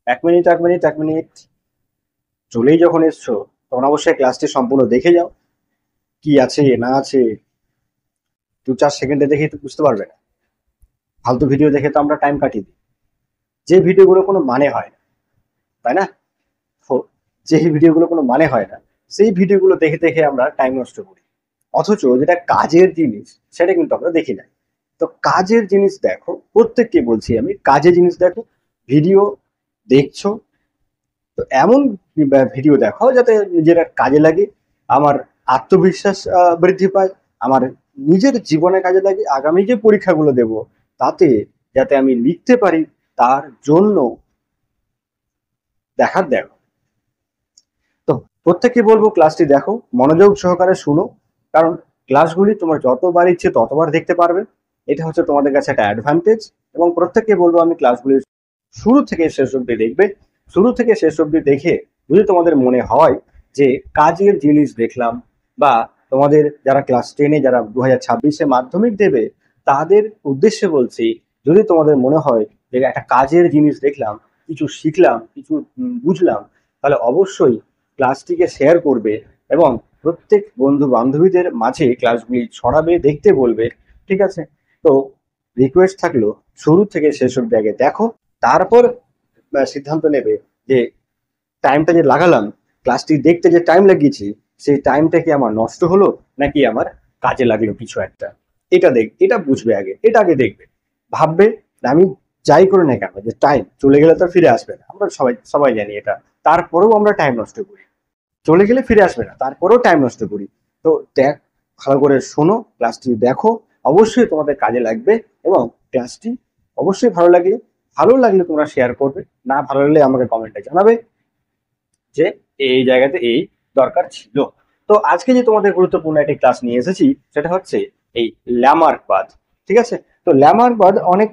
এক মিনিট চলেই যখন এসছো তখন অবশ্যই ক্লাসটি সম্পূর্ণ দেখে যাও। কি আছে না আছে 2-4 সেকেন্ডে দেখেই তো বুঝতে পারবে না। ফালতু ভিডিও দেখে তো আমরা টাইম কাটিয়ে দিই, যে ভিডিওগুলো কোনো মানে হয় না, তাই না? তো যে ভিডিওগুলো কোনো মানে হয় না সেই ভিডিওগুলো দেখে দেখে আমরা টাইম নষ্ট করি। অথচ যেটা কাজের জিনিস সেটা কিন্তু আমরা দেখি না। তো কাজের জিনিস দেখো, প্রত্যেককে বলছি আমি, কাজের জিনিস দেখো। ভিডিও দেখছো তো এমন ভিডিও দেখো যাতে নিজের কাজে লাগে, আমার আত্মবিশ্বাস বৃদ্ধি পায়, আমার নিজের জীবনে কাজে লাগে, আগামী যে পরীক্ষাগুলো দেব তাতে যাতে আমি লিখতে পারি, তার জন্য দেখো। তো প্রত্যেককে বলবো ক্লাসটি দেখো, মনোযোগ সহকারে শুনো, কারণ ক্লাসগুলি তোমার যতবার ইচ্ছে ততবার দেখতে পারবে। এটা হচ্ছে তোমাদের কাছে একটা অ্যাডভান্টেজ। এবং প্রত্যেককে বলবো আমি ক্লাসগুলি শুরু থেকে শেষ অবধি দেখবে। শুরু থেকে শেষ অবধি দেখে যদি তোমাদের মনে হয় যে কাজের জিনিস দেখলাম, বা তোমাদের যারা ক্লাস 10-এ, যারা 2026-এ মাধ্যমিক দেবে তাদের উদ্দেশ্যে বলছি, যদি তোমাদের মনে হয় যে একটা কাজের জিনিস দেখলাম, কিছু শিখলাম, কিছু বুঝলাম, তাহলে অবশ্যই ক্লাসটিকে শেয়ার করবে এবং প্রত্যেক বন্ধু বান্ধবীদের মাঝে ক্লাসগুলি ছড়াবে, দেখতে বলবে। ঠিক আছে? তো রিকোয়েস্ট থাকলো শুরু থেকে শেষ অবধি আগে দেখো, তারপর সিদ্ধান্ত নেবে যে টাইমটা যে লাগালাম, ক্লাসটি দেখতে যে টাইম লাগিয়েছি, সেই টাইমটা কি আমার নষ্ট হলো নাকি আমার কাজে লাগলো কিছু একটা। এটা বুঝবে আগে, এটা আগে দেখবে, ভাববে। আমি যাই করে না কেন, যে টাইম চলে গেলে তো আর ফিরে আসবে না, আমরা সবাই সবাই জানি এটা। তারপরেও আমরা টাইম নষ্ট করি, চলে গেলে ফিরে আসবে না, তারপরেও টাইম নষ্ট করি। তো দেখ, ভালো করে শোনো, ক্লাসটি দেখো, অবশ্যই তোমাদের কাজে লাগবে। এবং ক্লাসটি অবশ্যই ভালো লাগলে তোমরা শেয়ার করবে, না ভালো লাগলে আমাকে কমেন্টে জানাবে যে এই জায়গাতে এই দরকার ছিল। তো আজকে যে তোমাদের গুরুত্বপূর্ণ একটি ক্লাস নিয়ে এসেছি সেটা হচ্ছে এই ল্যামার্কবাদ। ঠিক আছে? তো ল্যামার্কবাদ অনেক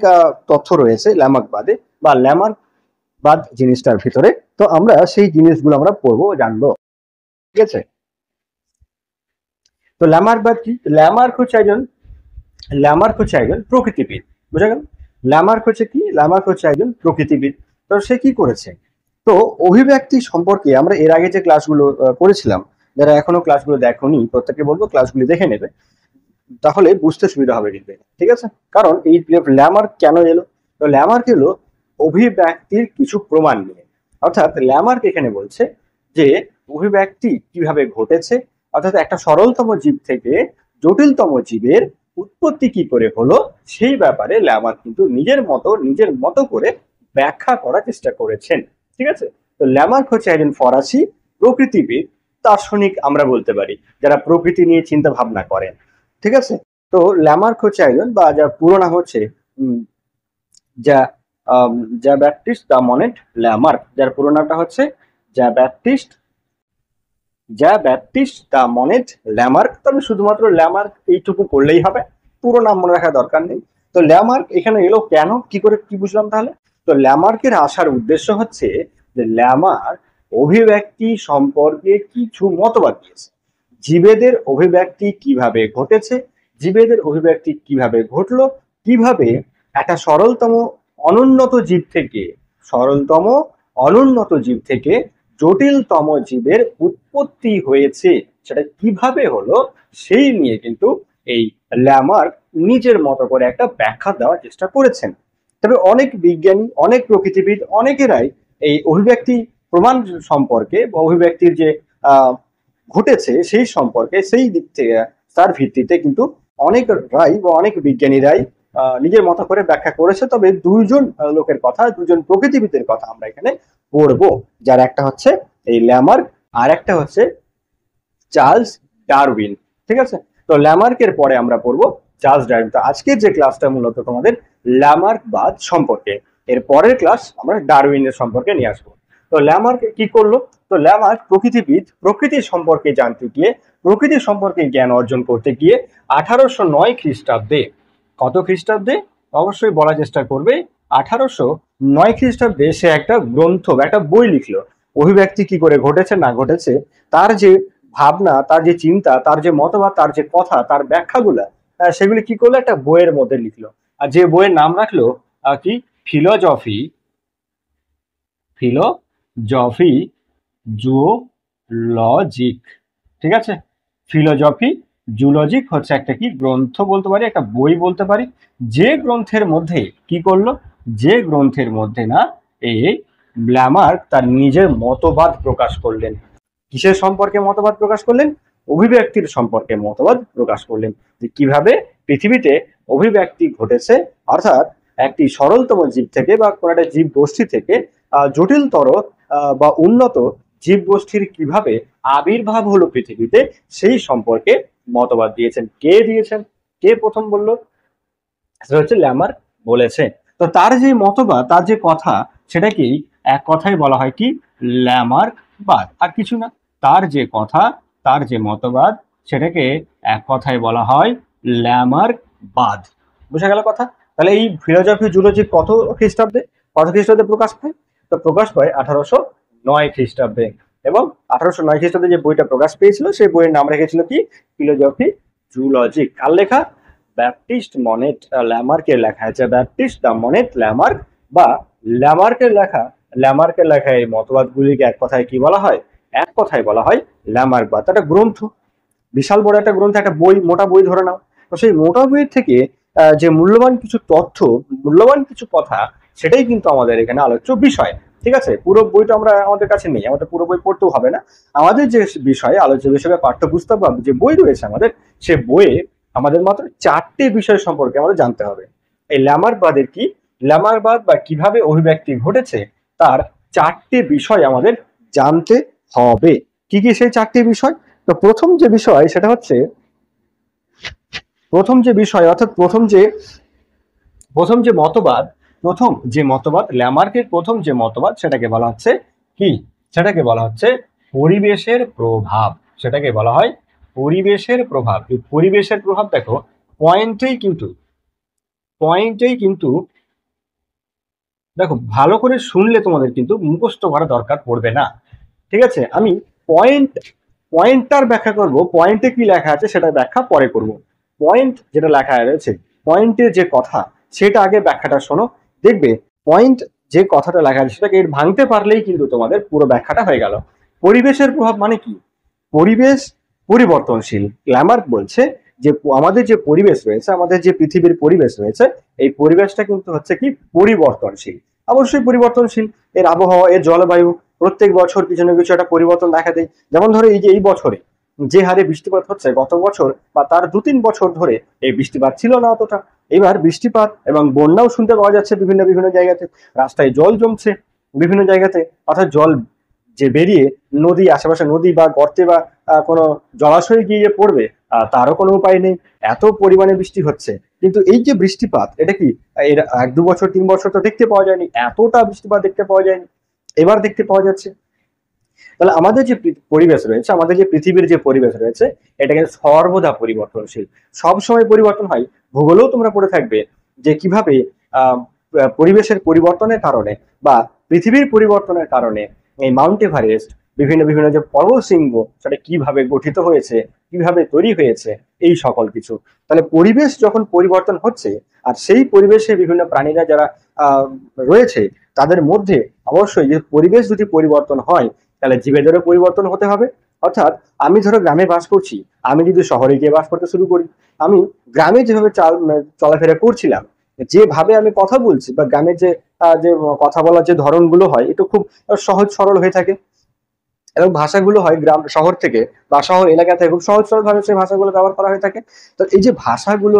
তথ্য রয়েছে ল্যামার্কবাদে, বা ল্যামার্কবাদ জিনিসটার ভিতরে। তো আমরা সেই জিনিসগুলো আমরা পড়বো, জানবো। ঠিক আছে? তো ল্যামার্কবাদ কি? ল্যামার্ক হচ্ছে একজন প্রকৃতিবিদ। বুঝা গেল? ল্যামার্ক হচ্ছে একজন প্রকৃতিবিদ। তো সে কি করেছে? তো অভিব্যক্তি সম্পর্কে আমরা এর আগে যে ক্লাসগুলো করেছিলাম, যারা এখনো ক্লাসগুলো দেখোনি প্রত্যেকে বলবো ক্লাসগুলি দেখে নেবে, তাহলে বুঝতে সুবিধা হবে কিন্তু। ঠিক আছে? কারণ এই ল্যামার্ক কেন এলো? তো ল্যামার্ক এলো অভিব্যক্তির কিছু প্রমাণ নিয়ে। অর্থাৎ ল্যামার্ক এখানে বলছে যে অভিব্যক্তি কিভাবে ঘটেছে, অর্থাৎ একটা সরলতম জীব থেকে জটিলতম জীবের উৎপত্তি কি করে হলো, সেই ব্যাপারে ল্যামার্ক কিন্তু নিজের মতো করে ব্যাখ্যা করার চেষ্টা করেছেন। ঠিক আছে? তো ল্যামার্ক হচ্ছে একজন ফরাসি প্রকৃতিবিদ, দার্শনিক আমরা বলতে পারি, যারা প্রকৃতি নিয়ে চিন্তা ভাবনা করেন। ঠিক আছে? তো ল্যামার্ক হচ্ছে একজন, বা যার পুরো নাম হচ্ছে উম, যা যা ব্যাপটিস্ট দা মনেট ল্যামার্ক, যার পুরো নামটা হচ্ছে যা ব্যাপটিস্ট দা মনেট ল্যামার্ক। তবে শুধুমাত্র ল্যামার্ক এইটুকু করলেই হবে, পুরো নাম মনে রাখার দরকার নেই। তো ল্যামার্ক এখানে এলো কেন, কি বুঝলাম তাহলে? তো ল্যামার্কের আসার উদ্দেশ্য হচ্ছে যে ল্যামার্ক অভিব্যক্তি সম্পর্কে কিছু মতবাদ দিয়েছে। জীবেদের অভিব্যক্তি কিভাবে ঘটেছে, জীবেদের অভিব্যক্তি কিভাবে ঘটলো, কিভাবে একটা সরলতম অনুন্নত জীব থেকে জটিলতম জীবের উৎপত্তি হয়েছে, সেটা কিভাবে হলো সেই নিয়ে কিন্তু এই ল্যামার্ক নিজের মতো করে একটা ব্যাখ্যা দেওয়ার চেষ্টা করেছেন। তবে অনেক বিজ্ঞানী, অনেক প্রকৃতিবিদ, অনেকেরাই এই অভিব্যক্তি প্রমাণ সম্পর্কে, বা অভিব্যক্তির যে আহ ঘটেছে সেই সম্পর্কে, সেই দিক থেকে, তার ভিত্তিতে কিন্তু অনেক বিজ্ঞানীরাই নিজের মতো করে ব্যাখ্যা করেছে। তবে দুজন প্রকৃতিবিদের কথা আমরা এখানে পড়বো, যার একটা হচ্ছে এই ল্যামার্ক, আর একটা হচ্ছে চার্লস ডারউইন। ঠিক আছে? তো ল্যামার্কের পরে আমরা পড়বো চার্লস ডারউইন। তো আজকের যে ক্লাসটা মূলত তোমাদের ল্যামার্কবাদ সম্পর্কে, এর পরের ক্লাস আমরা ডারউইনের সম্পর্কে নিয়ে আসবো। তো ল্যামার্ক কি করলো? তো ল্যামার্ক প্রকৃতিবিদ, প্রকৃতি সম্পর্কে জানতে গিয়ে, প্রকৃতি সম্পর্কে জ্ঞান অর্জন করতে গিয়ে 1809 খ্রিস্টাব্দে, কত খ্রিস্টাব্দে অবশ্যই বলার চেষ্টা করবে, 1809 খ্রিস্টাব্দে সে একটা গ্রন্থ বা একটা বই লিখলো। অভিব্যক্তি কি করে ঘটেছে না ঘটেছে, তার যে ভাবনা, তার যে চিন্তা, তার যে মতবাদ, তার যে কথা, তার ব্যাখ্যাগুলা, সেগুলি কি করলো একটা বইয়ের মধ্যে লিখলো। আর যে বইয়ের নাম রাখলো কি, ফিলোজফি ফিলোজফি জুলজিক। ঠিক আছে, ফিলোজফি জুলজিক হচ্ছে একটা কি গ্রন্থ বলতে পারি, একটা বই বলতে পারি, যে গ্রন্থের মধ্যে কি করলো, যে গ্রন্থের মধ্যে না এই ল্যামার্ক তার নিজের মতবাদ প্রকাশ করলেন। কিসের সম্পর্কে মতবাদ প্রকাশ করলেন? অভিব্যক্তির সম্পর্কে মতবাদ প্রকাশ করলেন, যে কিভাবে পৃথিবীতে অভিব্যক্তি ঘটেছে, অর্থাৎ একটি সরলতম জীব থেকে বা কোনো একটা জীব গোষ্ঠী থেকে জটিলতর বা উন্নত জীব গোষ্ঠীর কিভাবে আবির্ভাব হলো পৃথিবীতে, সেই সম্পর্কে মতবাদ দিয়েছেন। কে দিয়েছেন? কে প্রথম বললো? সেটা হচ্ছে ল্যামার্ক বলেছে। তো তার যে মতবাদ, তার যে কথা, সেটাকেই এক কথায় বলা হয় কি ল্যামার্কবাদ, আর কিছু না। তার যে কথা, তার যে মতবাদ, সেটাকে এক কথায় বলা হয় ল্যামার্কবাদ। বুঝা গেল কথা? তাহলে এই ফিলোজফি জুলজি কত খ্রিস্টাব্দে প্রকাশ পায়? তো প্রকাশ পায় 1809 খ্রিস্টাব্দে। এবং 1809 খ্রিস্টাব্দে যে বইটা প্রকাশ পেয়েছিল, সেই বইয়ের নাম রেখেছিল কি ফিলোজফি জুলজি। কার লেখা? ব্যাপটিস্ট মনেট ল্যামার্কের লেখা আছে। ব্যাপটিস্ট দ্য মনেট ল্যামার্ক বা ল্যামার্কের লেখা এই মতবাদগুলিকে এক কথায় কি বলা হয়? এক কথায় বলা হয় ল্যামার্কবাদ। একটা গ্রন্থ, বিশাল বড় একটা গ্রন্থ, একটা বই, মোটা বই ধরে নাও। তো সেই মোটা বইয়ের থেকে যে মূল্যবান কিছু তথ্য, মূল্যবান কিছু কথা, সেটাই কিন্তু আমাদের এখানে আলোচ্য বিষয়। ঠিক আছে, পুরো বইটা আমরা আমাদের কাছে নেই, আমাদের পুরো বই পড়তেও হবে না। আমাদের যে বিষয়, আলোচ্য বিষয় বা পাঠ্যপুস্তক বা যে বই রয়েছে আমাদের, সে বইয়ে আমাদের মাত্র 4টে বিষয় সম্পর্কে আমাদের জানতে হবে। এই ল্যামার্কবাদের কি, ল্যামার্কবাদ বা কিভাবে অভিব্যক্তি ঘটেছে, তার 4টে বিষয় আমাদের জানতে হবে। কি কি সেই 4টে বিষয়? তো প্রথম যে বিষয় সেটা হচ্ছে, অর্থাৎ প্রথম যে মতবাদ ল্যামার্কের প্রথম যে মতবাদ, সেটাকে বলা হচ্ছে কি? সেটাকে বলা হচ্ছে পরিবেশের প্রভাব। সেটাকে বলা হয় পরিবেশের প্রভাব। এই পরিবেশের প্রভাব দেখো, পয়েন্টেই কিন্তু দেখো, ভালো করে শুনলে তোমাদের কিন্তু মুখস্থ করা দরকার পড়বে না। ঠিক আছে, আমি পয়েন্টটার ব্যাখ্যা করব। পয়েন্টে কি লেখা আছে সেটা ব্যাখ্যা পরে করব। পয়েন্ট যেটা লেখা রয়েছে, পয়েন্টের যে কথা, সেটা আগে ব্যাখ্যাটা শোনো। দেখবে পয়েন্ট যে কথাটা লেখা আছে, সেটাকে ভাঙতে পারলেই কিন্তু তোমাদের পুরো ব্যাখ্যাটা হয়ে গেল। পরিবেশের প্রভাব মানে কি? পরিবেশ পরিবর্তনশীল। ল্যামার্ক বলছে যে আমাদের যে পরিবেশ রয়েছে, আমাদের যে পৃথিবীর পরিবেশ রয়েছে, এই পরিবেশটা কিন্তু হচ্ছে কি পরিবর্তনশীল। অবশ্যই পরিবর্তনশীল। এর আবহাওয়া, এর জলবায়ু প্রত্যেক বছর কিছু না কিছু একটা পরিবর্তন দেখা দেয়। যেমন ধরো এই যে এই বছরে যে হারে বৃষ্টিপাত হচ্ছে, গত বছর বা তার 2-3 বছর ধরে এই বৃষ্টিপাত ছিল না অতটা। এবার বৃষ্টিপাত এবং বন্যাও শুনতে পাওয়া যাচ্ছে বিভিন্ন বিভিন্ন জায়গাতে। রাস্তায় জল জমছে বিভিন্ন জায়গাতে, অর্থাৎ জল যে বেরিয়ে নদী, আশেপাশে নদী বা গর্তে বা কোনো জলাশয়ে গিয়ে পড়বে, তারও কোনো উপায় নেই, এত পরিমাণে বৃষ্টি হচ্ছে। কিন্তু এই যে বৃষ্টিপাত, এটা কি এর 1-2 বছর 3 বছর তো দেখতে পাওয়া যায়নি, এতটা বৃষ্টিপাত দেখতে পাওয়া যায়নি, এবার দেখতে পাওয়া যাচ্ছে। তাহলে আমাদের যে পরিবেশ রয়েছে, আমাদের যে পৃথিবীর যে পরিবেশ রয়েছে, এটা কিন্তু সর্বদা পরিবর্তনশীল, সব সময় পরিবর্তন হয়। ভূগোলেও তোমরা পড়ে থাকবে যে কিভাবে পরিবেশের পরিবর্তনের কারণে বা পৃথিবীর পরিবর্তনের কারণে এই মাউন্ট এভারেস্ট, বিভিন্ন বিভিন্ন যে পর্বত শৃঙ্গ, সেটা কিভাবে গঠিত হয়েছে, কিভাবে তৈরি হয়েছে, এই সকল কিছু। তাহলে পরিবেশ যখন পরিবর্তন হচ্ছে, আর সেই পরিবেশে বিভিন্ন প্রাণীরা যারা রয়েছে, তাদের মধ্যে অবশ্যই যে পরিবেশ যদি পরিবর্তন হয়, তাহলে জীবেদেরও পরিবর্তন হতে হবে। অর্থাৎ আমি ধরো গ্রামে বাস করছি, আমি যদি শহরে গিয়ে বাস করতে শুরু করি, আমি গ্রামে যেভাবে চলাফেরা করছিলাম, যেভাবে আমি কথা বলছি, বা গ্রামের যে যে কথা বলার যে ধরনগুলো হয়, এটা খুব সহজ সরল হয়ে থাকে, এবং ভাষাগুলো হয় গ্রাম শহর থেকে বা শহর এলাকা থেকে খুব সহজ সরল ভাবে সেই ভাষাগুলো ব্যবহার করা হয়ে থাকে। তো এই যে ভাষাগুলো,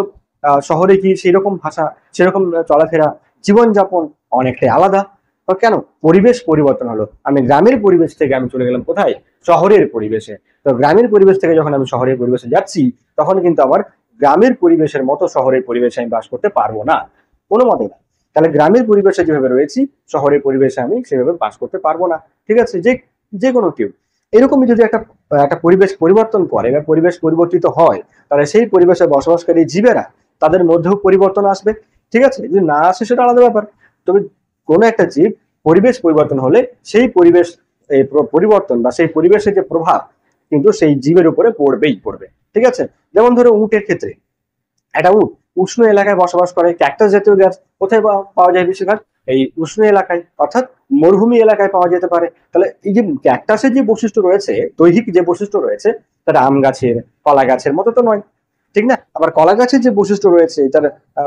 শহরে কি সেরকম ভাষা, সেরকম চলাফেরা, জীবনযাপন অনেকটাই আলাদা। তো কেন? পরিবেশ পরিবর্তন হলো। আমি গ্রামের পরিবেশ থেকে আমি চলে গেলাম কোথায়? শহরের পরিবেশে। তো গ্রামের পরিবেশ থেকে যখন আমি শহরের পরিবেশে যাচ্ছি, তখন কিন্তু আমার গ্রামের পরিবেশের মতো শহরের পরিবেশে আমি বাস করতে পারবো না, কোনো মতে না। তাহলে গ্রামের পরিবেশে যেভাবে রয়েছি, শহরের পরিবেশে আমি সেভাবে বাস করতে পারবো না। ঠিক আছে, যে যে কোনো কেউ এরকমই যদি একটা একটা পরিবেশ পরিবর্তন করে বা পরিবেশ পরিবর্তিত হয়, তাহলে সেই পরিবেশে বসবাসকারী জীবেরা, তাদের মধ্যেও পরিবর্তন আসবে। ঠিক আছে, যদি না আসে সেটা আলাদা ব্যাপার। তবে কোনো একটা জীব পরিবেশ পরিবর্তন হলে, সেই পরিবেশ পরিবর্তন বা সেই পরিবেশের যে প্রভাব, কিন্তু সেই জীবের উপরে পড়বেই পড়বে। ঠিক আছে, যেমন ধরো উটের ক্ষেত্রে, একটা উট উষ্ণ এলাকায় বসবাস করে, ক্যাকটাস জাতীয় গাছ কোথায় পাওয়া যায় বেশিরভাগ? এই উষ্ণ এলাকায় অর্থাৎ মরুভূমি এলাকায় পাওয়া যেতে পারে। তাহলে এই যে ক্যাকটাসের যে বৈশিষ্ট্য রয়েছে, দৈহিক যে বৈশিষ্ট্য রয়েছে, তারা আম গাছের, কলা গাছের মতো তো নয়, ঠিক না? আবার কলা গাছের যে বৈশিষ্ট্য রয়েছে, তার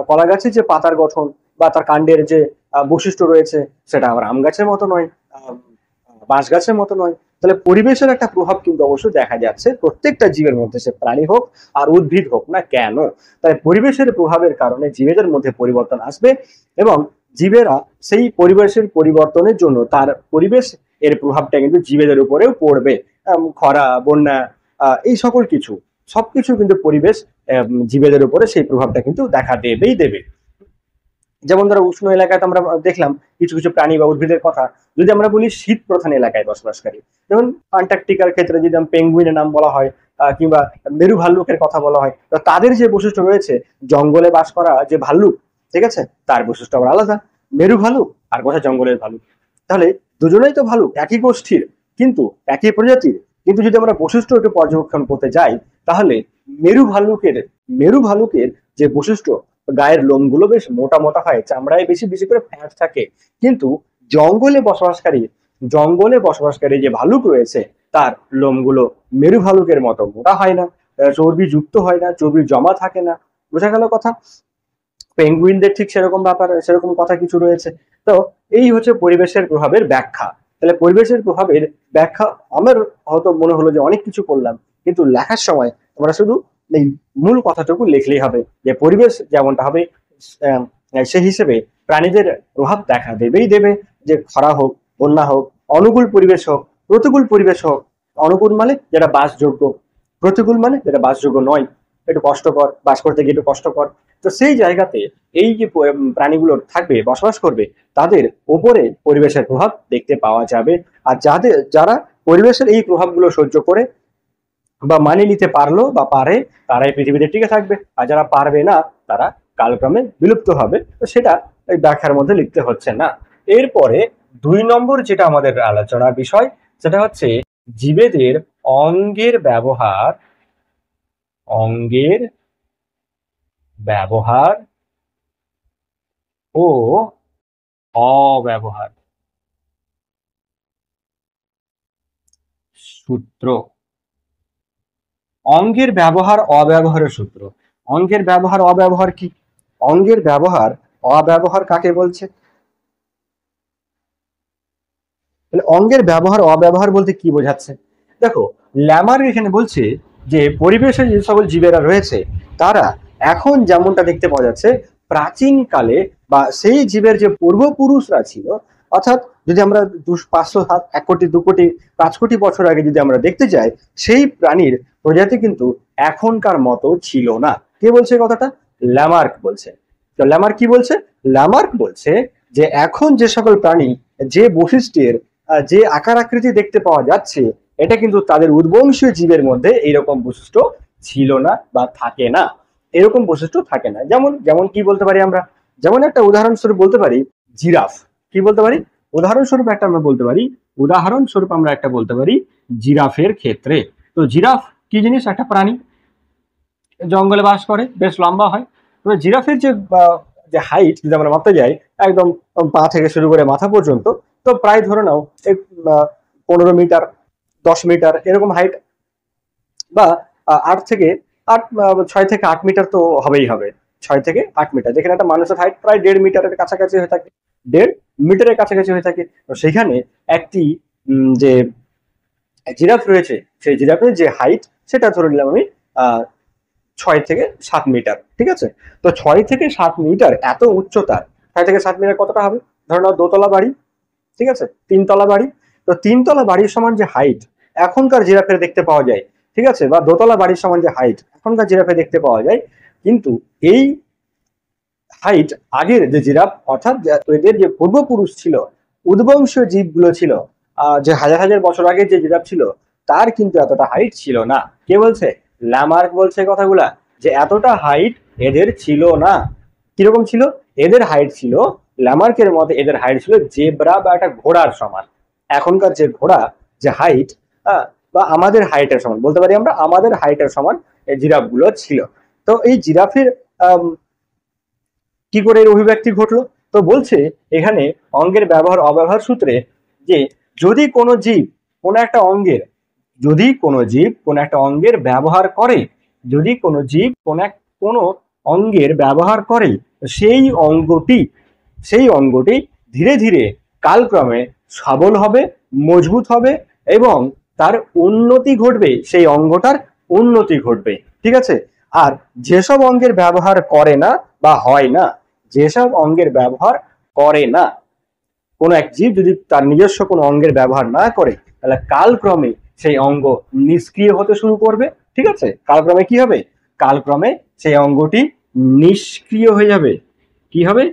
কলা গাছের যে পাতার গঠন বা তার কাণ্ডের যে বৈশিষ্ট্য রয়েছে, সেটা আবার আম গাছের মতো নয়, বাঁশ গাছের মতো নয়। তাহলে পরিবেশের একটা প্রভাব কিন্তু অবশ্যই দেখা যাচ্ছে প্রত্যেকটা জীবের মধ্যে, সে প্রাণী হোক আর উদ্ভিদ হোক না কেন। তাই পরিবেশের প্রভাবের কারণে জীবেদের মধ্যে পরিবর্তন আসবে এবং জীবেরা সেই পরিবেশের পরিবর্তনের জন্য তার পরিবেশ এর প্রভাবটা কিন্তু জীবেদের উপরেও পড়বে। খরা, বন্যা, এই সকল কিছু, সবকিছু কিন্তু পরিবেশ জীবেদের উপরে সেই প্রভাবটা কিন্তু দেখা দেবেই দেবে। যেমন ধরো উষ্ণ এলাকায় তো আমরা দেখলাম কিছু কিছু প্রাণী বা উদ্ভিদের কথা। যদি আমরা বলি শীত প্রধান এলাকায় বসবাসকারী, যেমন আন্টার্কটিকার ক্ষেত্রে যদি পেঙ্গুইনের নাম বলা হয়, কিংবা মেরু ভাল্লুকের কথা বলা হয়, তো তাদের যে বৈশিষ্ট্য রয়েছে, জঙ্গলে বাস করা যে ভাল্লুক, ঠিক আছে, তার বৈশিষ্ট্য আবার আলাদা। মেরু ভাল্লুক আর কথা জঙ্গলের ভাল্লুক, তাহলে দুজনেই তো ভাল্লুক, একই গোষ্ঠীর, কিন্তু একই প্রজাতির। কিন্তু যদি আমরা বৈশিষ্ট্য একটু পর্যবেক্ষণ করতে যাই, তাহলে মেরু ভাল্লুকের মেরু ভাল্লুকের যে বৈশিষ্ট্য, গায়ের লোমগুলো বেশ মোটা মোটা হয়, চামড়ায় বেশি বেশি করে ফ্যাট থাকে। কিন্তু জঙ্গলে বসবাসকারী যে ভালুক রয়েছে, তার লোমগুলো মেরু ভালুকের মতো মোটা হয় না, চর্বি যুক্ত হয় না, চর্বি জমা থাকে না। বোঝা গেল কথা? পেঙ্গুইনদের ঠিক সেরকম ব্যাপার, সেরকম কথা কিছু রয়েছে। তো এই হচ্ছে পরিবেশের প্রভাবের ব্যাখ্যা। তাহলে পরিবেশের প্রভাবের ব্যাখ্যা আমার হয়তো মনে হলো যে অনেক কিছু করলাম, কিন্তু লেখার সময় আমরা শুধু এই মূল কথাটুকু লিখলেই হবে যে পরিবেশ যেমনটা হবে সেই হিসেবে প্রাণীদের প্রভাব দেখা দেবেই দেবে। যে খরা হোক, বন্যা হোক, অনুকূল পরিবেশ হোক, প্রতিকূল পরিবেশ হোক। অনুকূল মানে যেটা বাসযোগ্য, প্রতিকূল মানে যেটা বাসযোগ্য নয়, একটু কষ্টকর, বাস করতে গিয়ে একটু কষ্টকর। তো সেই জায়গাতে এই যে প্রাণীগুলো থাকবে, বসবাস করবে, তাদের ওপরে পরিবেশের প্রভাব দেখতে পাওয়া যাবে। আর যারা পরিবেশের এই প্রভাবগুলো সহ্য করে বা মানিয়ে নিতে পারলো বা পারে, তারাই পৃথিবীতে টিকে থাকবে। আর যারা পারবে না, তারা কালক্রমে বিলুপ্ত হবে। তো সেটা এই ব্যাখ্যার মধ্যে লিখতে হচ্ছে না। এরপরে 2 নম্বর যেটা আমাদের আলোচনার বিষয়, সেটা হচ্ছে জীবেদের অঙ্গের ব্যবহার ও অব্যবহার। সূত্র। অঙ্গের ব্যবহার অব্যবহারের সূত্র। অঙ্গের ব্যবহার অব্যবহার কি? অঙ্গের ব্যবহার অব্যবহার কাকে বলছে? তাহলে অঙ্গের ব্যবহার অব্যবহার বলতে কি বোঝাচ্ছে? দেখো, ল্যামার এখানে বলছে যে পরিবেশে যে সকল জীবেরা রয়েছে, তারা এখন যেমনটা দেখতে পাওয়া যাচ্ছে, প্রাচীনকালে বা সেই জীবের যে পূর্বপুরুষরা ছিল, অর্থাৎ যদি আমরা 500, 1 কোটি, 2 কোটি, 5 কোটি বছর আগে যদি আমরা দেখতে যাই, সেই প্রাণীর প্রজাতি কিন্তু এখনকার মতো ছিল না। কে বলছে কথাটা? ল্যামার্ক বলছে। তো ল্যামার্ক কি বলছে? ল্যামার্ক বলছে যে এখন যে সকল প্রাণী যে বৈশিষ্ট্যের, যে আকার আকৃতি দেখতে পাওয়া যাচ্ছে, এটা কিন্তু তাদের উদ্বংশীয় জীবের মধ্যে এইরকম বৈশিষ্ট্য ছিল না বা থাকে না। এরকম বৈশিষ্ট্য থাকে না। যেমন যেমন কি বলতে পারি আমরা? যেমন একটা উদাহরণস্বরূপ বলতে পারি জিরাফ। কি বলতে পারি? উদাহরণস্বরূপ আমরা একটা বলতে পারি জিরাফের ক্ষেত্রে। তো জিরাফ কি জিনিস? একটা প্রাণী, জঙ্গলে বাস করে, বেশ লম্বা হয়। তবে জিরাফের যে হাইট যদি আমরা মাপতে যাই, একদম পা থেকে শুরু করে মাথা পর্যন্ত, তো প্রায় ধরে নাও 15 মিটার, 10 মিটার এরকম হাইট, বা 6 থেকে 8 মিটার তো হবেই হবে। 6 থেকে 8 মিটার, যেখানে একটা মানুষের হাইট প্রায় 1.5 মিটারের কাছাকাছি হয়ে থাকে, 1.5 মিটারের কাছাকাছি হয়ে থাকে। তো সেখানে একটি যে জিরাফ রয়েছে, সেই জিরাফের যে হাইট, সেটা ধরে নিলাম আমি 6 থেকে 7 মিটার, ঠিক আছে? তো 6 থেকে 7 মিটার এত উচ্চতার, 6 থেকে 7 মিটার কতটা হবে? ধরে নাও দোতলা বাড়ি, ঠিক আছে, 3 তলা বাড়ি। তো 3 তলা বাড়ির সমান যে হাইট এখনকার জিরাফের দেখতে পাওয়া যায়, ঠিক আছে, বা দোতলা বাড়ির সমান যে হাইট এখনকার জিরাফে দেখতে পাওয়া যায়, কিন্তু এই হাইট আগের যে জিরাফ, অর্থাৎ এদের যে পূর্বপুরুষ ছিল, উদ্বংশীয় জীবগুলো ছিল, যে হাজার হাজার বছর আগে যে জিরাফ ছিল, তার কিন্তু এতটা হাইট ছিল না। কে বলছে? ল্যামার্ক বলছে কথাগুলা, যে এতটা হাইট এদের ছিল না। কিরকম ছিল? এদের হাইট ছিল, ল্যামার্কের মতে এদের হাইট ছিল জেব্রা বা একটা ঘোড়ার সমান। এখনকার যে ঘোড়া যে হাইট, বা আমাদের হাইটের সমান বলতে পারি আমরা, আমাদের হাইটের সমান এই জিরাফগুলো ছিল। তো এই জিরাফের কি করে এর অভিব্যক্তি ঘটলো? তো বলছে এখানে অঙ্গের ব্যবহার অব্যবহার সূত্রে যে যদি কোনো জীব কোনো একটা অঙ্গের যদি কোনো জীব কোনো একটা অঙ্গের ব্যবহার করে, যদি কোনো জীব কোনো অঙ্গের ব্যবহার করে, সেই অঙ্গটি ধীরে ধীরে কালক্রমে সবল হবে, মজবুত হবে এবং তার উন্নতি ঘটবে, সেই অঙ্গটার উন্নতি ঘটবে। ঠিক আছে। আর যেসব অঙ্গের ব্যবহার করে না বা হয় না, যেসব অঙ্গের ব্যবহার করে না, কোনো এক জীব যদি তার নিজস্ব কোনো অঙ্গের ব্যবহার না করে, তাহলে কালক্রমে সেই অঙ্গ নিষ্ক্রিয় হতে শুরু করবে। ঠিক আছে। কালক্রমে কি হবে? কালক্রমে সেই অঙ্গটি নিষ্ক্রিয় হয়ে যাবে। কি হবে?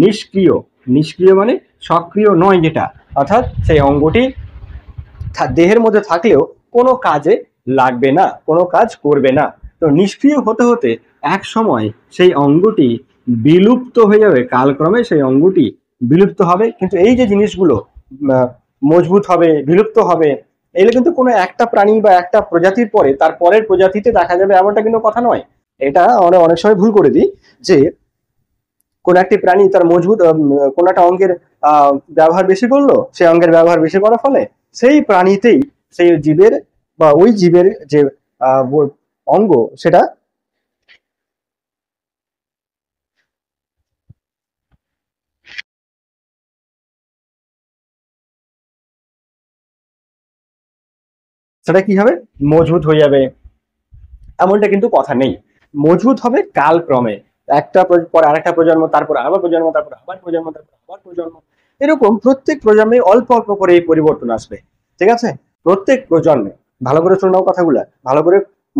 নিষ্ক্রিয়। নিষ্ক্রিয় মানে সক্রিয় নয় যেটা, অর্থাৎ সেই অঙ্গটি দেহের মধ্যে থাকলেও কোনো কাজে লাগবে না, কোনো কাজ করবে না। তো নিষ্ক্রিয় হতে হতে এক সময় সেই অঙ্গটি বিলুপ্ত হয়ে যাবে, কালক্রমে সেই অঙ্গটি বিলুপ্ত হবে। কিন্তু এই যে জিনিসগুলো মজবুত হবে, বিলুপ্ত হবে, এগুলো কিন্তু কোনো একটা প্রাণী বা একটা প্রজাতির পরে তার পরের প্রজাতিতে দেখা যাবে এমনটা কিন্তু কথা নয়। এটা আমরা অনেক সময় ভুল করে দিই যে কোন একটি প্রাণী তার মজবুত কোন একটা অঙ্গের ব্যবহার বেশি করলো, সেই অঙ্গের ব্যবহার বেশি করার ফলে সেই প্রাণীতেই সেই জীবের বা ওই জীবের যে অঙ্গ সেটা সেটা কি হবে? মজবুত হয়ে যাবে, এমনটা কিন্তু কথা নেই। মজবুত হবে কালক্রমে, একটা পর আরেকটা প্রজন্ম, তারপর আবার প্রজন্ম, তারপর আবার প্রজন্ম, তারপর আবার প্রজন্ম, এরকম প্রত্যেক প্রজন্মে অল্প অল্প করে এই পরিবর্তন আসবে। ঠিক আছে। প্রত্যেক প্রজন্মে, ভালো করে শুনে নাও কথাগুলা, ভালো করে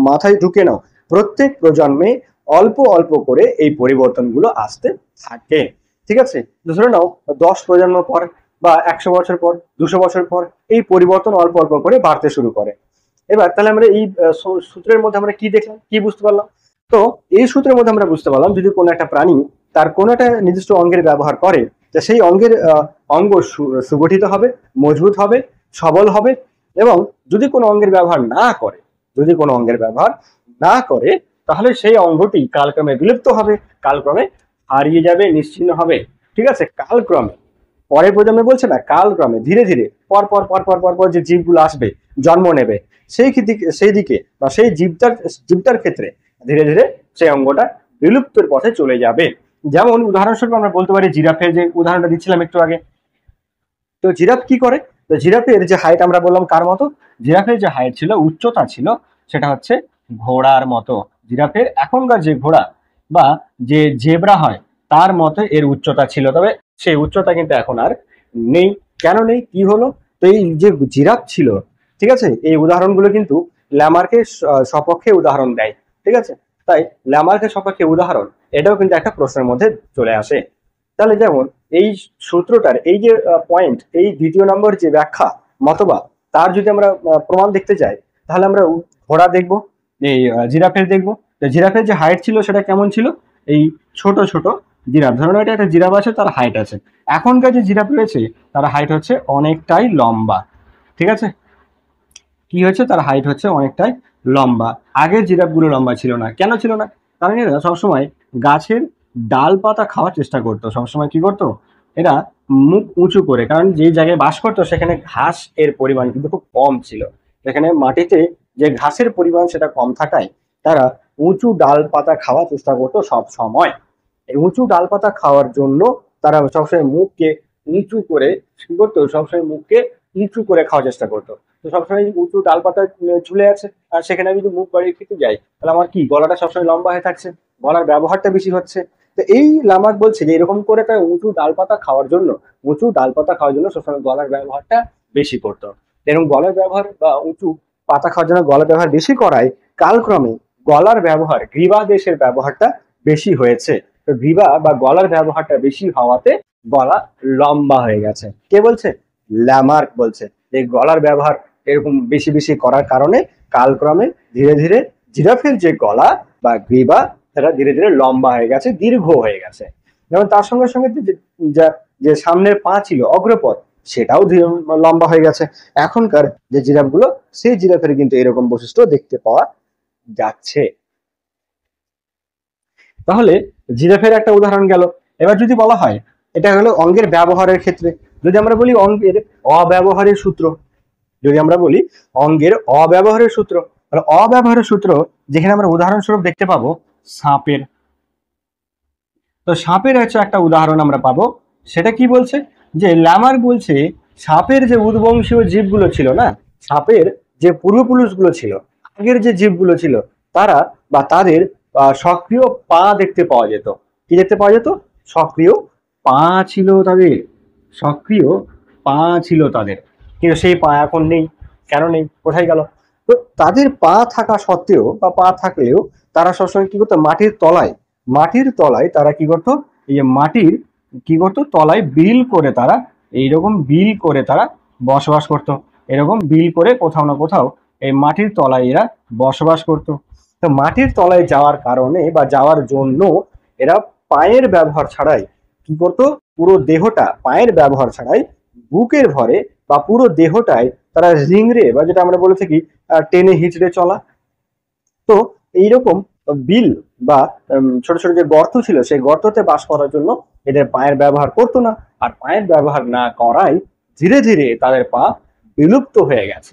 মাথায় ঢুকে নাও, প্রত্যেক প্রজন্মে অল্প অল্প করে এই পরিবর্তনগুলো আসতে থাকে। ঠিক আছে। ধরে নাও 10 প্রজন্ম পর বা 100 বছর পর, 200 বছর পর এই পরিবর্তন অল্প অল্প করে বাড়তে শুরু করে। এবার তাহলে আমরা এই সূত্রের মধ্যে আমরা কি দেখলাম, কি বুঝতে পারলাম? তো এই সূত্রের মধ্যে আমরা বুঝতে পারলাম যদি কোনো একটা প্রাণী তার কোনো একটা নির্দিষ্ট অঙ্গের ব্যবহার করে, তো সেই অঙ্গের অঙ্গ সুগঠিত হবে, মজবুত হবে, সবল হবে। এবং যদি কোনো অঙ্গের ব্যবহার না করে, যদি কোনো অঙ্গের ব্যবহার না করে, তাহলে সেই অঙ্গটি কালক্রমে বিলুপ্ত হবে, কালক্রমে হারিয়ে যাবে, নিশ্চিহ্ন হবে। ঠিক আছে। কালক্রমে, পরের প্রজন্মে বলছে না, কালক্রমে ধীরে ধীরে পর পর পর পর পর পর যে জীবগুলো আসবে, জন্ম নেবে, সেই দিকে বা সেই জীবটার ক্ষেত্রে ধীরে ধীরে সেই অঙ্গটা বিলুপ্তের পথে চলে যাবে। যেমন উদাহরণস্বরূপ আমরা বলতে পারি জিরাফের যে উদাহরণটা দিচ্ছিলাম একটু আগে। তো জিরাফ কি করে? তো জিরাফের যে হাইট আমরা বললাম কার মতো? জিরাফের যে হাইট ছিল, উচ্চতা ছিল, সেটা হচ্ছে ঘোড়ার মতো। জিরাফের এখনকার যে ঘোড়া বা যে জেব্রা হয় তার মতো এর উচ্চতা ছিল, তবে সেই উচ্চতা কিন্তু এখন আর নেই। কেন নেই? কি হলো? তো এই যে জিরাফ ছিল, ঠিক আছে, এই উদাহরণগুলো কিন্তু ল্যামার্কের সপক্ষে উদাহরণ দেয়। ঠিক আছে। তাই ল্যামার্কের সপক্ষে উদাহরণ এটাও কিন্তু একটা প্রশ্নের মধ্যে চলে আসে। তাহলে যেমন এই সূত্রটার এই যে পয়েন্ট, এই দ্বিতীয় নম্বর যে ব্যাখ্যা মতবাদ, তার যদি আমরা প্রমাণ দেখতে চাই, তাহলে আমরা ঘোড়া দেখবো, এই জিরাফের দেখবো। তো জিরাফের যে হাইট ছিল সেটা কেমন ছিল? এই ছোট ছোট জিরাফ, ধরুন এটা একটা জিরাফ আছে, তার হাইট আছে। এখনকার যে জিরাফ রয়েছে তার হাইট হচ্ছে অনেকটাই লম্বা। ঠিক আছে। কি হয়েছে? তার হাইট হচ্ছে অনেকটাই লম্বা। আগের জিরাফগুলো লম্বা ছিল না। কেন ছিল না? কারণ এরা সবসময় গাছের ডাল পাতা খাওয়ার চেষ্টা করতো। সবসময় কি করতো? এরা মুখ উঁচু করে, কারণ যে জায়গায় বাস করতো সেখানে ঘাস এর পরিমাণ কিন্তু খুব কম ছিল। সেখানে মাটিতে যে ঘাসের পরিমাণ সেটা কম থাকায় তারা উঁচু ডাল পাতা খাওয়ার চেষ্টা করতো সব সময়। এই উঁচু ডাল পাতা খাওয়ার জন্য তারা সবসময় মুখকে নিচু করে কি করতো? সবসময় মুখকে নিচু করে খাওয়ার চেষ্টা করতো। তো সবসময় উঁচু ডাল পাতা ঝুলে আছে, আর সেখানে আমি যদি মুখ বাড়িয়ে খেতে যাই, তাহলে আমার কি গলাটা সবসময় লম্বা হয়ে থাকছে, গলার ব্যবহারটা বেশি হচ্ছে। তো এই লামার্ক বলছে যে এরকম করে তার উঁচু ডাল পাতা খাওয়ার জন্য, সবসময় গলার ব্যবহারটা বেশি করতো। এরকম গলার ব্যবহার বা উঁচু পাতা খাওয়ার জন্য গলার ব্যবহার বেশি করায় কালক্রমে গলার ব্যবহার, গ্রীবা দেশের ব্যবহারটা বেশি হয়েছে। তো গ্রীবা বা গলার ব্যবহারটা বেশি হওয়াতে গলা লম্বা হয়ে গেছে। কে বলছে? ল্যামার্ক বলছে। এই গলার ব্যবহার এরকম বেশি বেশি করার কারণে কালক্রমে ধীরে ধীরে জিরাফের যে গলা বা গ্রীবা সেটা ধীরে ধীরে লম্বা হয়ে গেছে, দীর্ঘ হয়ে গেছে। যেমন তার সঙ্গে সঙ্গে যে সামনের পা ছিল, অগ্রপথ, সেটাও লম্বা হয়ে গেছে। এখনকার যে জিরাফগুলো, সেই জিরাফের কিন্তু এরকম বৈশিষ্ট্য দেখতে পাওয়া যাচ্ছে। তাহলে জিরাফের একটা উদাহরণ গেল। এবার যদি বলা হয় এটা হলো অঙ্গের ব্যবহারের ক্ষেত্রে। যদি আমরা বলি অঙ্গের অব্যবহারের সূত্র, যদি আমরা বলি অঙ্গের অব্যবহারের সূত্র, তাহলে অব্যবহারের সূত্র যেখানে আমরা উদাহরণস্বরূপ দেখতে পাবো সাপের। তো সাপের হচ্ছে একটা উদাহরণ আমরা পাবো, সেটা কি বলছে যে ল্যামার্ক বলছে সাপের যে উদ্বংশীয় জীবগুলো ছিল না, সাপের যে পূর্বপুরুষগুলো ছিল, আগের যে জীবগুলো ছিল, তারা বা তাদের সক্রিয় পা দেখতে পাওয়া যেত। কি দেখতে পাওয়া যেত? সক্রিয় পা ছিল তাদের, সক্রিয় পা ছিল তাদের। কিন্তু সেই পা এখন নেই। কেন নেই? কোথায় গেল? তো তাদের পা থাকা সত্ত্বেও বা পা থাকলেও তারা সবসময় কি করতো? মাটির তলায় তারা কি করতো? এই যে মাটির কি করতো? তলায় বিল করে তারা, এইরকম বিল করে তারা বসবাস করত। এরকম বিল করে কোথাও না কোথাও এই মাটির তলায় এরা বসবাস করত। তো মাটির তলায় যাওয়ার কারণে বা যাওয়ার জন্য এরা পায়ের ব্যবহার ছাড়াই কি করতো? পুরো দেহটা পায়ের ব্যবহার ছাড়াই বুকের ভরে বা পুরো দেহটায় তারা রিংড়ে বা যেটা আমরা বলে থাকি টেনে হিচড়ে চলা। তো এইরকম বিল বা ছোট ছোট যে গর্ত ছিল সেই গর্ততে বাস করার জন্য এদের পায়ের ব্যবহার করতো না। আর পায়ের ব্যবহার না করায় ধীরে ধীরে তাদের পা বিলুপ্ত হয়ে গেছে।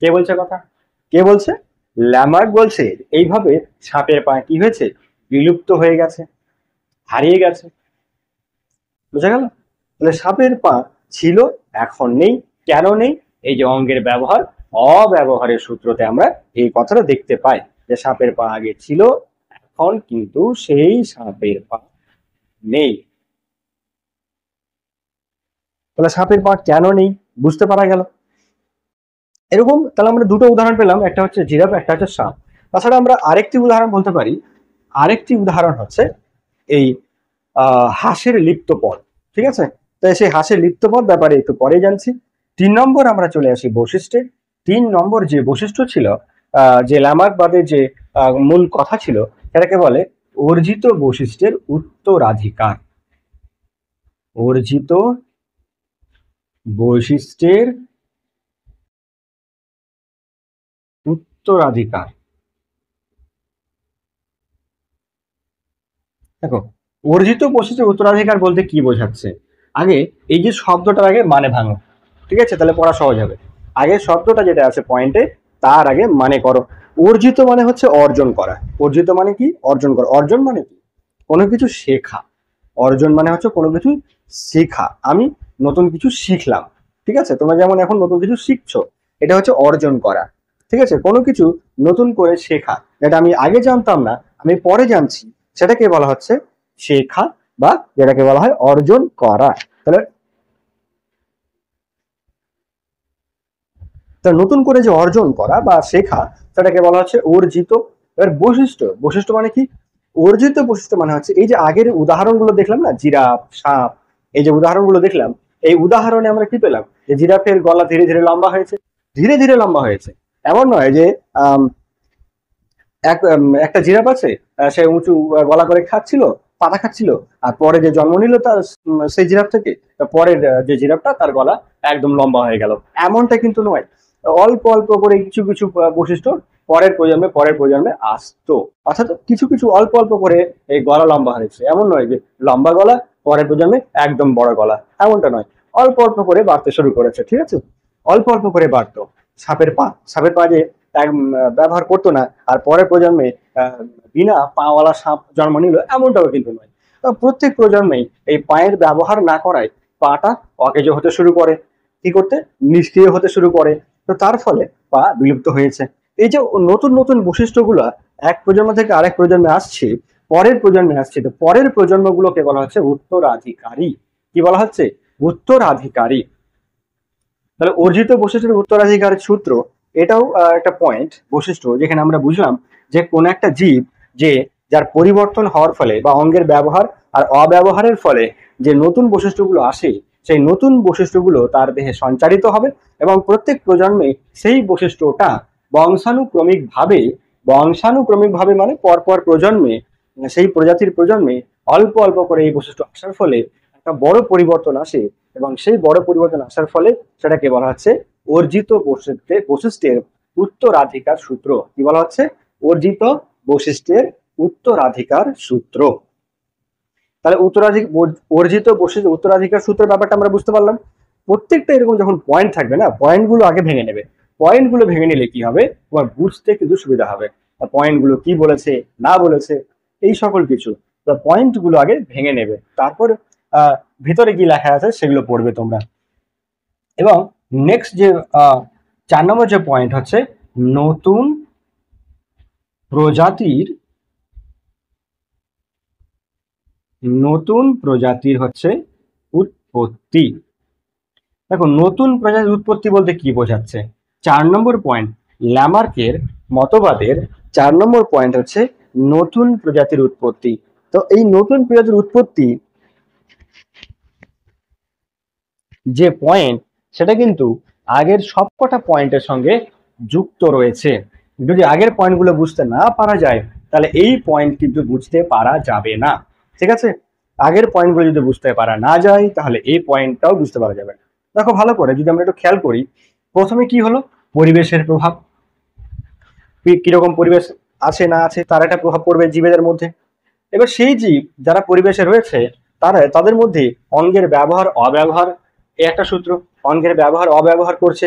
কে বলছে কথা? কে বলছে? ল্যামার্ক বলছে এইভাবে সাপের পা কি হয়েছে? বিলুপ্ত হয়ে গেছে, হারিয়ে গেছে। বুঝা গেল? তাহলে সাপের পা ছিল, এখন নেই। কেন নেই? এই যে অঙ্গের ব্যবহার অব্যবহারের সূত্রতে আমরা এই কথাটা দেখতে পাই যে সাপের পা আগে ছিল, এখন কিন্তু সেই সাপের পা নেই। তাহলে সাপের পা কেন নেই বুঝতে পারা গেল। এরকম তাহলে আমরা দুটো উদাহরণ পেলাম, একটা হচ্ছে জিরাফ, একটা হচ্ছে সাপ। তাছাড়া আমরা আরেকটি উদাহরণ বলতে পারি। আরেকটি উদাহরণ হচ্ছে এই হাঁসের লিপ্ত পদ। ঠিক আছে, তাই সেই হাঁসের লিপ্ত পদ ব্যাপারে একটু পরে জানছি। 3 নম্বর আমরা চলে আসি বৈশিষ্ট্যে। 3 নম্বর যে বৈশিষ্ট্য ছিল, যে ল্যামার্কবাদের যে মূল কথা ছিল, সেটাকে বলে অর্জিত বৈশিষ্ট্যের উত্তরাধিকার। অর্জিত বৈশিষ্ট্যের উত্তরাধিকার। দেখো, অর্জিত বৈশিষ্ট্যের উত্তরাধিকার বলতে কি বোঝাচ্ছে? আগে এই যে শব্দটার আগে মানে ভাঙো। ঠিক আছে, তাহলে পড়া সহজ হবে। আগে শব্দটা যেটা আছে পয়েন্টে, তার আগে মানে করো। অর্জিত মানে হচ্ছে অর্জন করা। অর্জিত মানে কি? অর্জন করা। অর্জন মানে কি? কোনো কিছু শেখা। অর্জন মানে হচ্ছে কোনো কিছু শেখা। আমি নতুন কিছু শিখলাম। ঠিক আছে, তোমরা যেমন এখন নতুন কিছু শিখছো, এটা হচ্ছে অর্জন করা। ঠিক আছে, কোনো কিছু নতুন করে শেখা, যেটা আমি আগে জানতাম না আমি পরে জানছি, সেটাকে বলা হচ্ছে শেখা বা যেটাকে বলা হয় অর্জন করা। তাহলে তা নতুন করে যে অর্জন করা বা শেখা, সেটাকে বলা হচ্ছে অর্জিত। এবার বৈশিষ্ট্য, বৈশিষ্ট্য মানে কি? অর্জিত বৈশিষ্ট্য মানে হচ্ছে এই যে আগের উদাহরণগুলো দেখলাম না, জিরাফ, সাপ, এই যে উদাহরণগুলো দেখলাম, এই উদাহরণে আমরা কি পেলাম? যে জিরাফের গলা ধীরে ধীরে লম্বা হয়েছে, ধীরে ধীরে লম্বা হয়েছে। এমন নয় যে একটা জিরাফ আছে, সে উঁচু গলা করে খাচ্ছিল, পাতা খাচ্ছিল, আর পরে যে জন্ম নিল তার সেই জিরাফ থেকে, পরের যে জিরাফটা তার গলা একদম লম্বা হয়ে গেল, এমনটা কিন্তু নয়। অল্প অল্প করে কিছু কিছু বৈশিষ্ট্য পরের প্রজন্মে আসতো। অর্থাৎ কিছু কিছু অল্প অল্প করে এই গলা লম্বা হয়েছে, এমন নয় যে লম্বা গলা পরের প্রজন্মে একদম বড় গলা, এমনটা নয়। অল্প অল্প করে বাড়তে শুরু করেছে। ঠিক আছে, অল্প অল্প করে বাড়তো। সাপের পা যে ব্যবহার করতো না আর পরের প্রজন্মে বিনা পাওয়ালা সাপ জন্ম নিল, এমনটাও কিন্তু নয়। প্রত্যেক প্রজন্মেই এই পায়ের ব্যবহার না করায় পাটা অকেজো হতে শুরু করে, কি করতে? নিষ্ক্রিয় হতে শুরু করে। তো তার ফলে পা বিলুপ্ত হয়েছে। এই যে নতুন নতুন বৈশিষ্ট্যগুলো এক প্রজন্ম থেকে আরেক প্রজন্মে আসছে, পরের প্রজন্মে আসছে, তো পরের প্রজন্মগুলোকে বলা হচ্ছে উত্তরাধিকারী। কি বলা হচ্ছে? উত্তরাধিকারী। তাহলে অর্জিত বৈশিষ্ট্যের উত্তরাধিকারের সূত্র, এটাও একটা পয়েন্ট, বৈশিষ্ট্য, যেখানে আমরা বুঝলাম যে কোন একটা জীব যে যার পরিবর্তন হওয়ার ফলে বা অঙ্গের ব্যবহার আর অব্যবহারের ফলে যে নতুন বৈশিষ্ট্যগুলো আসে, সেই নতুন বৈশিষ্ট্যগুলো তার দেহে সঞ্চারিত হবে এবং প্রত্যেক প্রজন্মে সেই বৈশিষ্ট্যটা বংশানুক্রমিকভাবে মানে পরপর প্রজন্মে, সেই প্রজাতির প্রজন্মে অল্প অল্প করে এই বৈশিষ্ট্য আসার ফলে একটা বড় পরিবর্তন আসে। এবং সেই বড় পরিবর্তন আসার ফলে সেটাকে বলা হচ্ছে অর্জিত বৈশিষ্ট্যের উত্তরাধিকার সূত্র। কি বলা হচ্ছে? অর্জিত বৈশিষ্ট্যের উত্তরাধিকার সূত্র। তাহলে অর্জিত বসে উত্তরাধিকার সূত্রের ব্যাপারটা আমরা বুঝতে পারলাম। প্রত্যেকটা এরকম যখন পয়েন্ট থাকবে না, পয়েন্টগুলো আগে ভেঙে নেবে। পয়েন্টগুলো ভেঙে নিলে কি হবে, তোমার বুঝতে কিন্তু সুবিধা হবে পয়েন্টগুলো কি বলেছে না বলেছে এই সকল কিছু। পয়েন্টগুলো আগে ভেঙে নেবে, তারপর ভিতরে কি লেখা আছে সেগুলো পড়বে তোমরা। এবং নেক্সট যে 4 নম্বর যে পয়েন্ট হচ্ছে নতুন প্রজাতির হচ্ছে উৎপত্তি। দেখো নতুন প্রজাতির উৎপত্তি বলতে কি বোঝাচ্ছে, 4 নম্বর পয়েন্ট ল্যামার্কের মতবাদের 4 নম্বর পয়েন্ট হচ্ছে নতুন প্রজাতির উৎপত্তি। তো এই নতুন প্রজাতির উৎপত্তি যে পয়েন্ট সেটা কিন্তু আগের সবকটা পয়েন্টের সঙ্গে যুক্ত রয়েছে। যদি আগের পয়েন্টগুলো বুঝতে না পারা যায় তাহলে এই পয়েন্ট কিন্তু বুঝতে পারা যাবে না। ঠিক আছে, আগের পয়েন্টগুলো যদি বুঝতে পারা না যায় তাহলে এই পয়েন্টটাও বুঝতে পারা যাবে না। দেখো ভালো করে যদি আমরা একটু খেয়াল করি, প্রথমে কি হলো, পরিবেশের প্রভাব। কিরকম পরিবেশ আছে না আছে তার একটা প্রভাব পড়বে জীবেদের মধ্যে। এবার সেই জীব যারা পরিবেশে রয়েছে তাদের মধ্যে অঙ্গের ব্যবহার অব্যবহার একটা সূত্র, অঙ্গের ব্যবহার অব্যবহার করছে,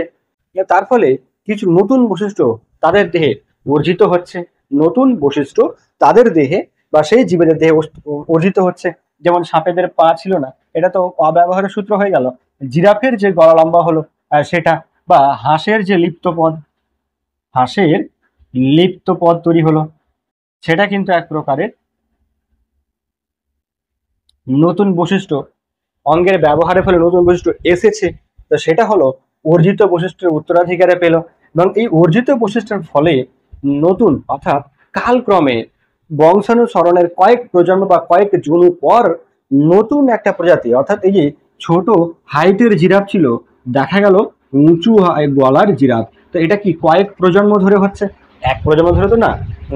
তার ফলে কিছু নতুন বৈশিষ্ট্য তাদের দেহে অর্জিত হচ্ছে। নতুন বৈশিষ্ট্য তাদের দেহে বা সেই জীবেদের দেহে অর্জিত হচ্ছে। যেমন সাপেদের পা ছিল না, এটা তো অব্যবহারের সূত্র হয়ে গেল। জিরাফের যে গলা লম্বা হলো সেটা, বা হাঁসের লিপ্ত পদ তৈরি হলো, সেটা কিন্তু এক প্রকারের নতুন বৈশিষ্ট্য। অঙ্গের ব্যবহারের ফলে নতুন বৈশিষ্ট্য এসেছে, তো সেটা হলো অর্জিত বৈশিষ্ট্যের উত্তরাধিকারে পেল। এবং এই অর্জিত বৈশিষ্ট্যের ফলে নতুন অর্থাৎ কালক্রমে বংশানুসরণের কয়েক প্রজন্ম বা কয়েক জনু পর নতুন একটা প্রজাতি, অর্থাৎ এই যে ছোট হাইটের জিরাফ ছিল দেখা গেল উঁচু গলার জিরাফ। তো এটা কি কয়েক প্রজন্ম ধরে হচ্ছে, এক প্রজন্ম ধরে তো না,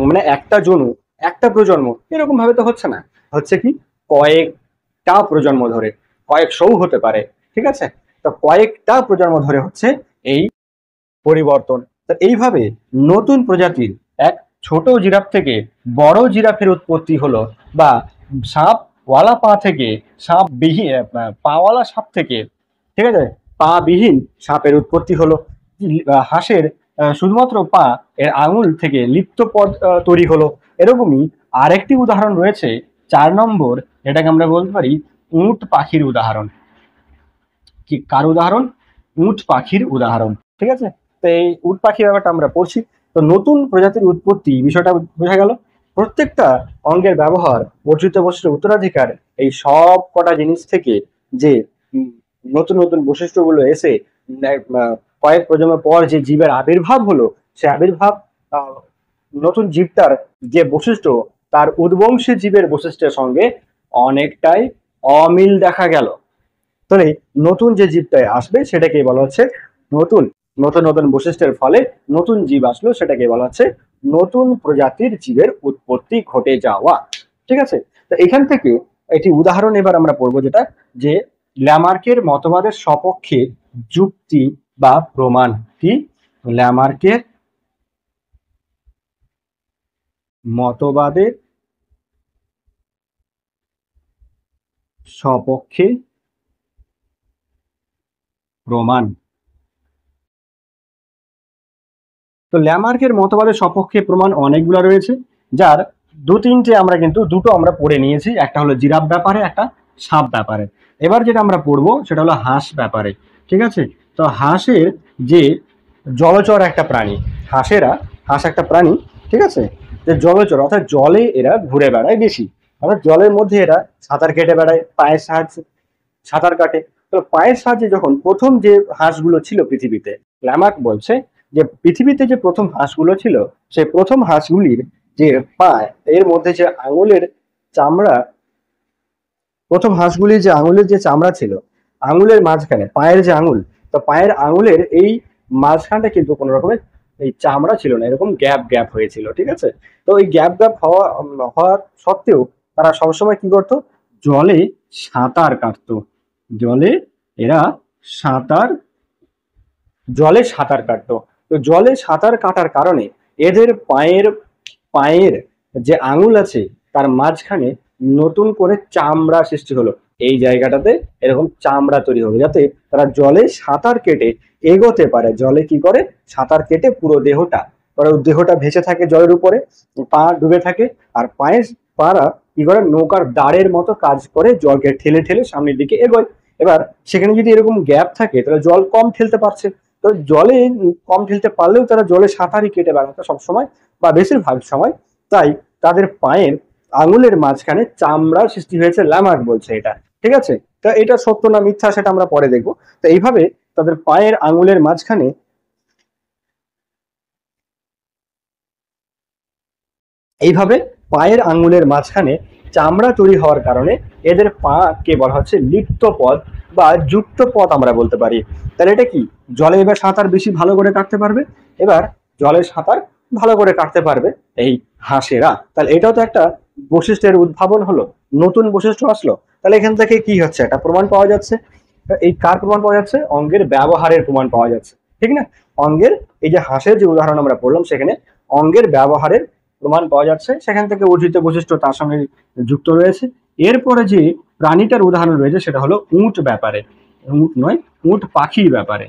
মানে একটা জনু একটা প্রজন্ম এরকম ভাবে তো হচ্ছে না, হচ্ছে কি কয়েকটা প্রজন্ম ধরে, কয়েকশো হতে পারে। ঠিক আছে, তো কয়েকটা প্রজন্ম ধরে হচ্ছে এই পরিবর্তন। তো এইভাবে নতুন প্রজাতির এক ছোট জিরাফ থেকে বড় জিরাফের উৎপত্তি হলো, বা সাপওয়ালা পা থেকে পাওয়ালা সাপ থেকে, ঠিক আছে, পা বিহীন সাপের উৎপত্তি হলো। হাঁসের শুধুমাত্র পা এর আঙুল থেকে লিপ্ত পদ তৈরি হলো। এরকমই আরেকটি উদাহরণ রয়েছে 4 নম্বর, এটাকে আমরা বলতে পারি উট পাখির উদাহরণ। কি কার উদাহরণ? উট পাখির উদাহরণ। ঠিক আছে, তো এই উট পাখির ব্যাপারটা আমরা পড়ছি। তো নতুন প্রজাতির উৎপত্তি বিষয়টা বোঝা গেল। প্রত্যেকটা অঙ্গের ব্যবহার, অর্জিত বৈশিষ্ট্য, উত্তরাধিকার, এই সব কটা জিনিস থেকে যে নতুন নতুন বৈশিষ্ট্যগুলো এসে কয়েক প্রজন্ম পর যে জীবের আবির্ভাব হলো, সে আবির্ভাব নতুন জীবটার যে বৈশিষ্ট্য তার উদ্বংশী জীবের বৈশিষ্ট্যের সঙ্গে অনেকটাই অমিল দেখা গেল। তাহলে নতুন যে জীবটাই আসবে সেটাকে বলা হচ্ছে নতুন নতুন নতুন বৈশিষ্ট্যের ফলে নতুন জীব আসলো, সেটাকে বলা হচ্ছে নতুন প্রজাতির জীবের উৎপত্তি ঘটে যাওয়া। ঠিক আছে, তো এখান থেকে একটি উদাহরণ এবার আমরা পড়বো, যেটা যে ল্যামার্কের মতবাদের সপক্ষে যুক্তি বা প্রমাণ। কি? ল্যামার্কের মতবাদের সপক্ষে প্রমাণ। তো ল্যামার্কের মতবাদের সপক্ষে প্রমাণ অনেকগুলো রয়েছে, যার দুটো আমরা পড়ে নিয়েছি, একটা হলো জিরাফ ব্যাপারে, একটা সাপ ব্যাপারে। এবার যেটা আমরা পড়বো সেটা হলো হাঁস ব্যাপারে। ঠিক আছে, তো হাঁসের যে জলচর একটা প্রাণী, হাঁস একটা প্রাণী, ঠিক আছে, যে জলচর অর্থাৎ জলে এরা ঘুরে বেড়ায় বেশি, অর্থাৎ জলের মধ্যে এরা সাঁতার কেটে বেড়ায়, পায়ের সাহায্যে সাঁতার কাটে। তো পায়ের সাহায্যে যখন প্রথম যে হাঁসগুলো ছিল পৃথিবীতে, ল্যামার্ক বলছে যে পৃথিবীতে যে প্রথম হাঁসগুলো ছিল, সেই প্রথম হাঁসগুলির যে পা, এর মধ্যে যে আঙুলের চামড়া, প্রথম হাঁসগুলির যে আঙুলের যে চামড়া ছিল, আঙুলের মাঝখানে পায়ের যে আঙুল, তো পায়ের আঙুলের এই মাঝখানটা কিন্তু কোনো রকমের এই চামড়া ছিল না, এরকম গ্যাপ গ্যাপ হয়েছিল। ঠিক আছে, তো এই গ্যাপ গ্যাপ হওয়ার সত্ত্বেও তারা সবসময় কি করতো, জলে সাঁতার কাটতো। এরা জলে সাঁতার কাটতো। তো জলে সাঁতার কাটার কারণে এদের পায়ের যে আঙুল আছে তার মাঝখানে নতুন করে চামড়া সৃষ্টি হলো, এই জায়গাটাতে এরকম চামড়া তৈরি হবে, যাতে তারা জলে সাঁতার কেটে এগোতে পারে। জলে কি করে, সাঁতার কেটে পুরো দেহটা ভেসে থাকে জলের উপরে, পা ডুবে থাকে, আর পারা কি করে, নৌকার দাঁড়ের মতো কাজ করে, জলকে ঠেলে ঠেলে সামনের দিকে এগোয়। এবার সেখানে যদি এরকম গ্যাপ থাকে তাহলে জল কম ঠেলতে পারছে, তো জলে কম ঠেলতে পারলেও তারা জলে সাঁতারই কেটে বেড়াতো সবসময় বা বেশিরভাগ সময়। তাই তাদের পায়ের আঙুলের মাঝখানে চামড়ার সৃষ্টি হয়েছে, ল্যামার্ক বলছে এটা। ঠিক আছে, তা এটা সত্য না মিথ্যা সেটা আমরা পরে দেখবো। তো এইভাবে তাদের পায়ের আঙুলের মাঝখানে এইভাবে পায়ের আঙুলের মাঝখানে চামড়া তৈরি হওয়ার কারণে এদের পা কে বলা হচ্ছে লিপ্ত পদ বা যুক্ত পথ আমরা বলতে পারি। তাহলে এটা কি, জলে এবার সাঁতার বেশি ভালো করে কাটতে পারবে, এবার জলে সাঁতার ভালো করে কাটতে পারবে এই হাঁসেরা। তাহলে এটাও তো একটা বৈশিষ্ট্যের উদ্ভাবন হলো, নতুন বৈশিষ্ট্য আসলো। তাহলে এখান থেকে কি হচ্ছে, একটা প্রমাণ পাওয়া যাচ্ছে। এই কার প্রমাণ পাওয়া যাচ্ছে, অঙ্গের ব্যবহারের প্রমাণ পাওয়া যাচ্ছে, ঠিক না? অঙ্গের, এই যে হাঁসের যে উদাহরণ আমরা পড়লাম সেখানে অঙ্গের ব্যবহারের প্রমাণ পাওয়া যাচ্ছে, সেখান থেকে অর্জিত বৈশিষ্ট্য তার সঙ্গে যুক্ত রয়েছে। এরপরে যে প্রাণীটার উদাহরণ রয়েছে সেটা হলো উট ব্যাপারে, উট নয়, উট পাখির ব্যাপারে।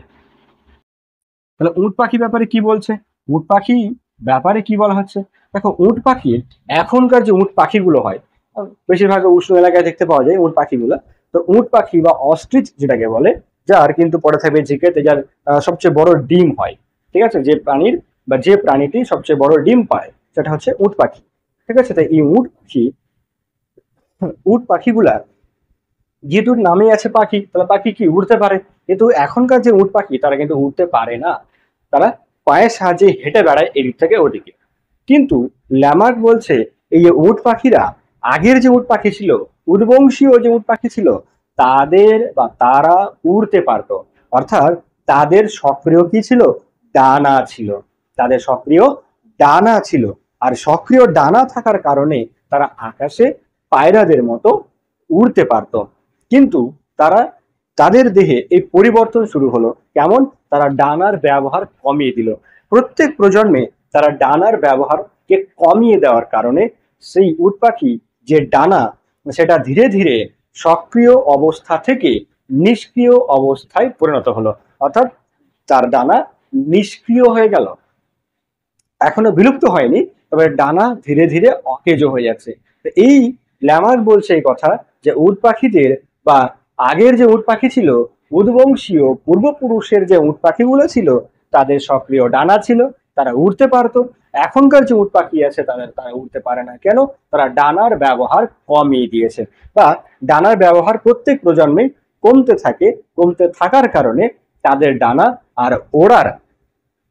তাহলে উট পাখি ব্যাপারে কি বলছে, উট পাখি ব্যাপারে কি বলা হচ্ছে? দেখো, উট পাখির এখনকার যে উট পাখিগুলো হয়, বেশিরভাগ উষ্ণ এলাকায় দেখতে পাওয়া যায় উট পাখিগুলো। তো উট পাখি বা অস্ট্রিচ যেটাকে বলে, যার কিন্তু পড়ে থাকবে জিকেতে, যার সবচেয়ে বড় ডিম হয়, ঠিক আছে, যে প্রাণীর বা যে প্রাণীটি সবচেয়ে বড় ডিম পায় সেটা হচ্ছে উট পাখি। ঠিক আছে, তাই এই উট পাখিগুলা যেহেতু নামে আছে পাখি, তাহলে পাখি কি উড়তে পারে, কিন্তু এখনকার যে উট পাখি তারা কিন্তু উড়তে পারে না, তারা পায়ের সাহায্যে হেঁটে বেড়ায় এদিক থেকে ওদিকে। কিন্তু ল্যামার্ক বলছে এই যে উট পাখিরা, আগের যে উট পাখি ছিল, উদ্বংশীয় যে উট পাখি ছিল, তাদের বা তারা উড়তে পারতো, অর্থাৎ তাদের সক্রিয় কি ছিল, ডানা ছিল, তাদের সক্রিয় ডানা ছিল। আর সক্রিয় ডানা থাকার কারণে তারা আকাশে পায়রাদের মতো উড়তে পারতো। কিন্তু তারা, তাদের দেহে এই পরিবর্তন শুরু হলো কেমন, তারা ডানার ব্যবহার কমিয়ে দিল। প্রত্যেক প্রজন্মে তারা ডানার ব্যবহারকে কমিয়ে দেওয়ার কারণে সেই উট পাখি যে ডানা, সেটা ধীরে ধীরে সক্রিয় অবস্থা থেকে নিষ্ক্রিয় অবস্থায় পরিণত হলো, অর্থাৎ তার ডানা নিষ্ক্রিয় হয়ে গেল, এখনো বিলুপ্ত হয়নি, তবে ডানা ধীরে ধীরে অকেজো হয়ে যাচ্ছে। এই ল্যামার্ক বলছে এই কথা, যে উট পাখিদের বা আগের যে উট পাখি ছিল, উদ্বংশীয় পূর্বপুরুষের যে উট পাখিগুলো ছিল, তাদের সক্রিয় ডানা ছিল, তারা উড়তে পারতো। এখনকার যে উট পাখি আছে তারা উড়তে পারে না, কেন? তারা ডানার ব্যবহার কমিয়ে দিয়েছে, বা ডানার ব্যবহার প্রত্যেক প্রজন্মে কমতে থাকে। কমতে থাকার কারণে তাদের ডানা আর ওড়ার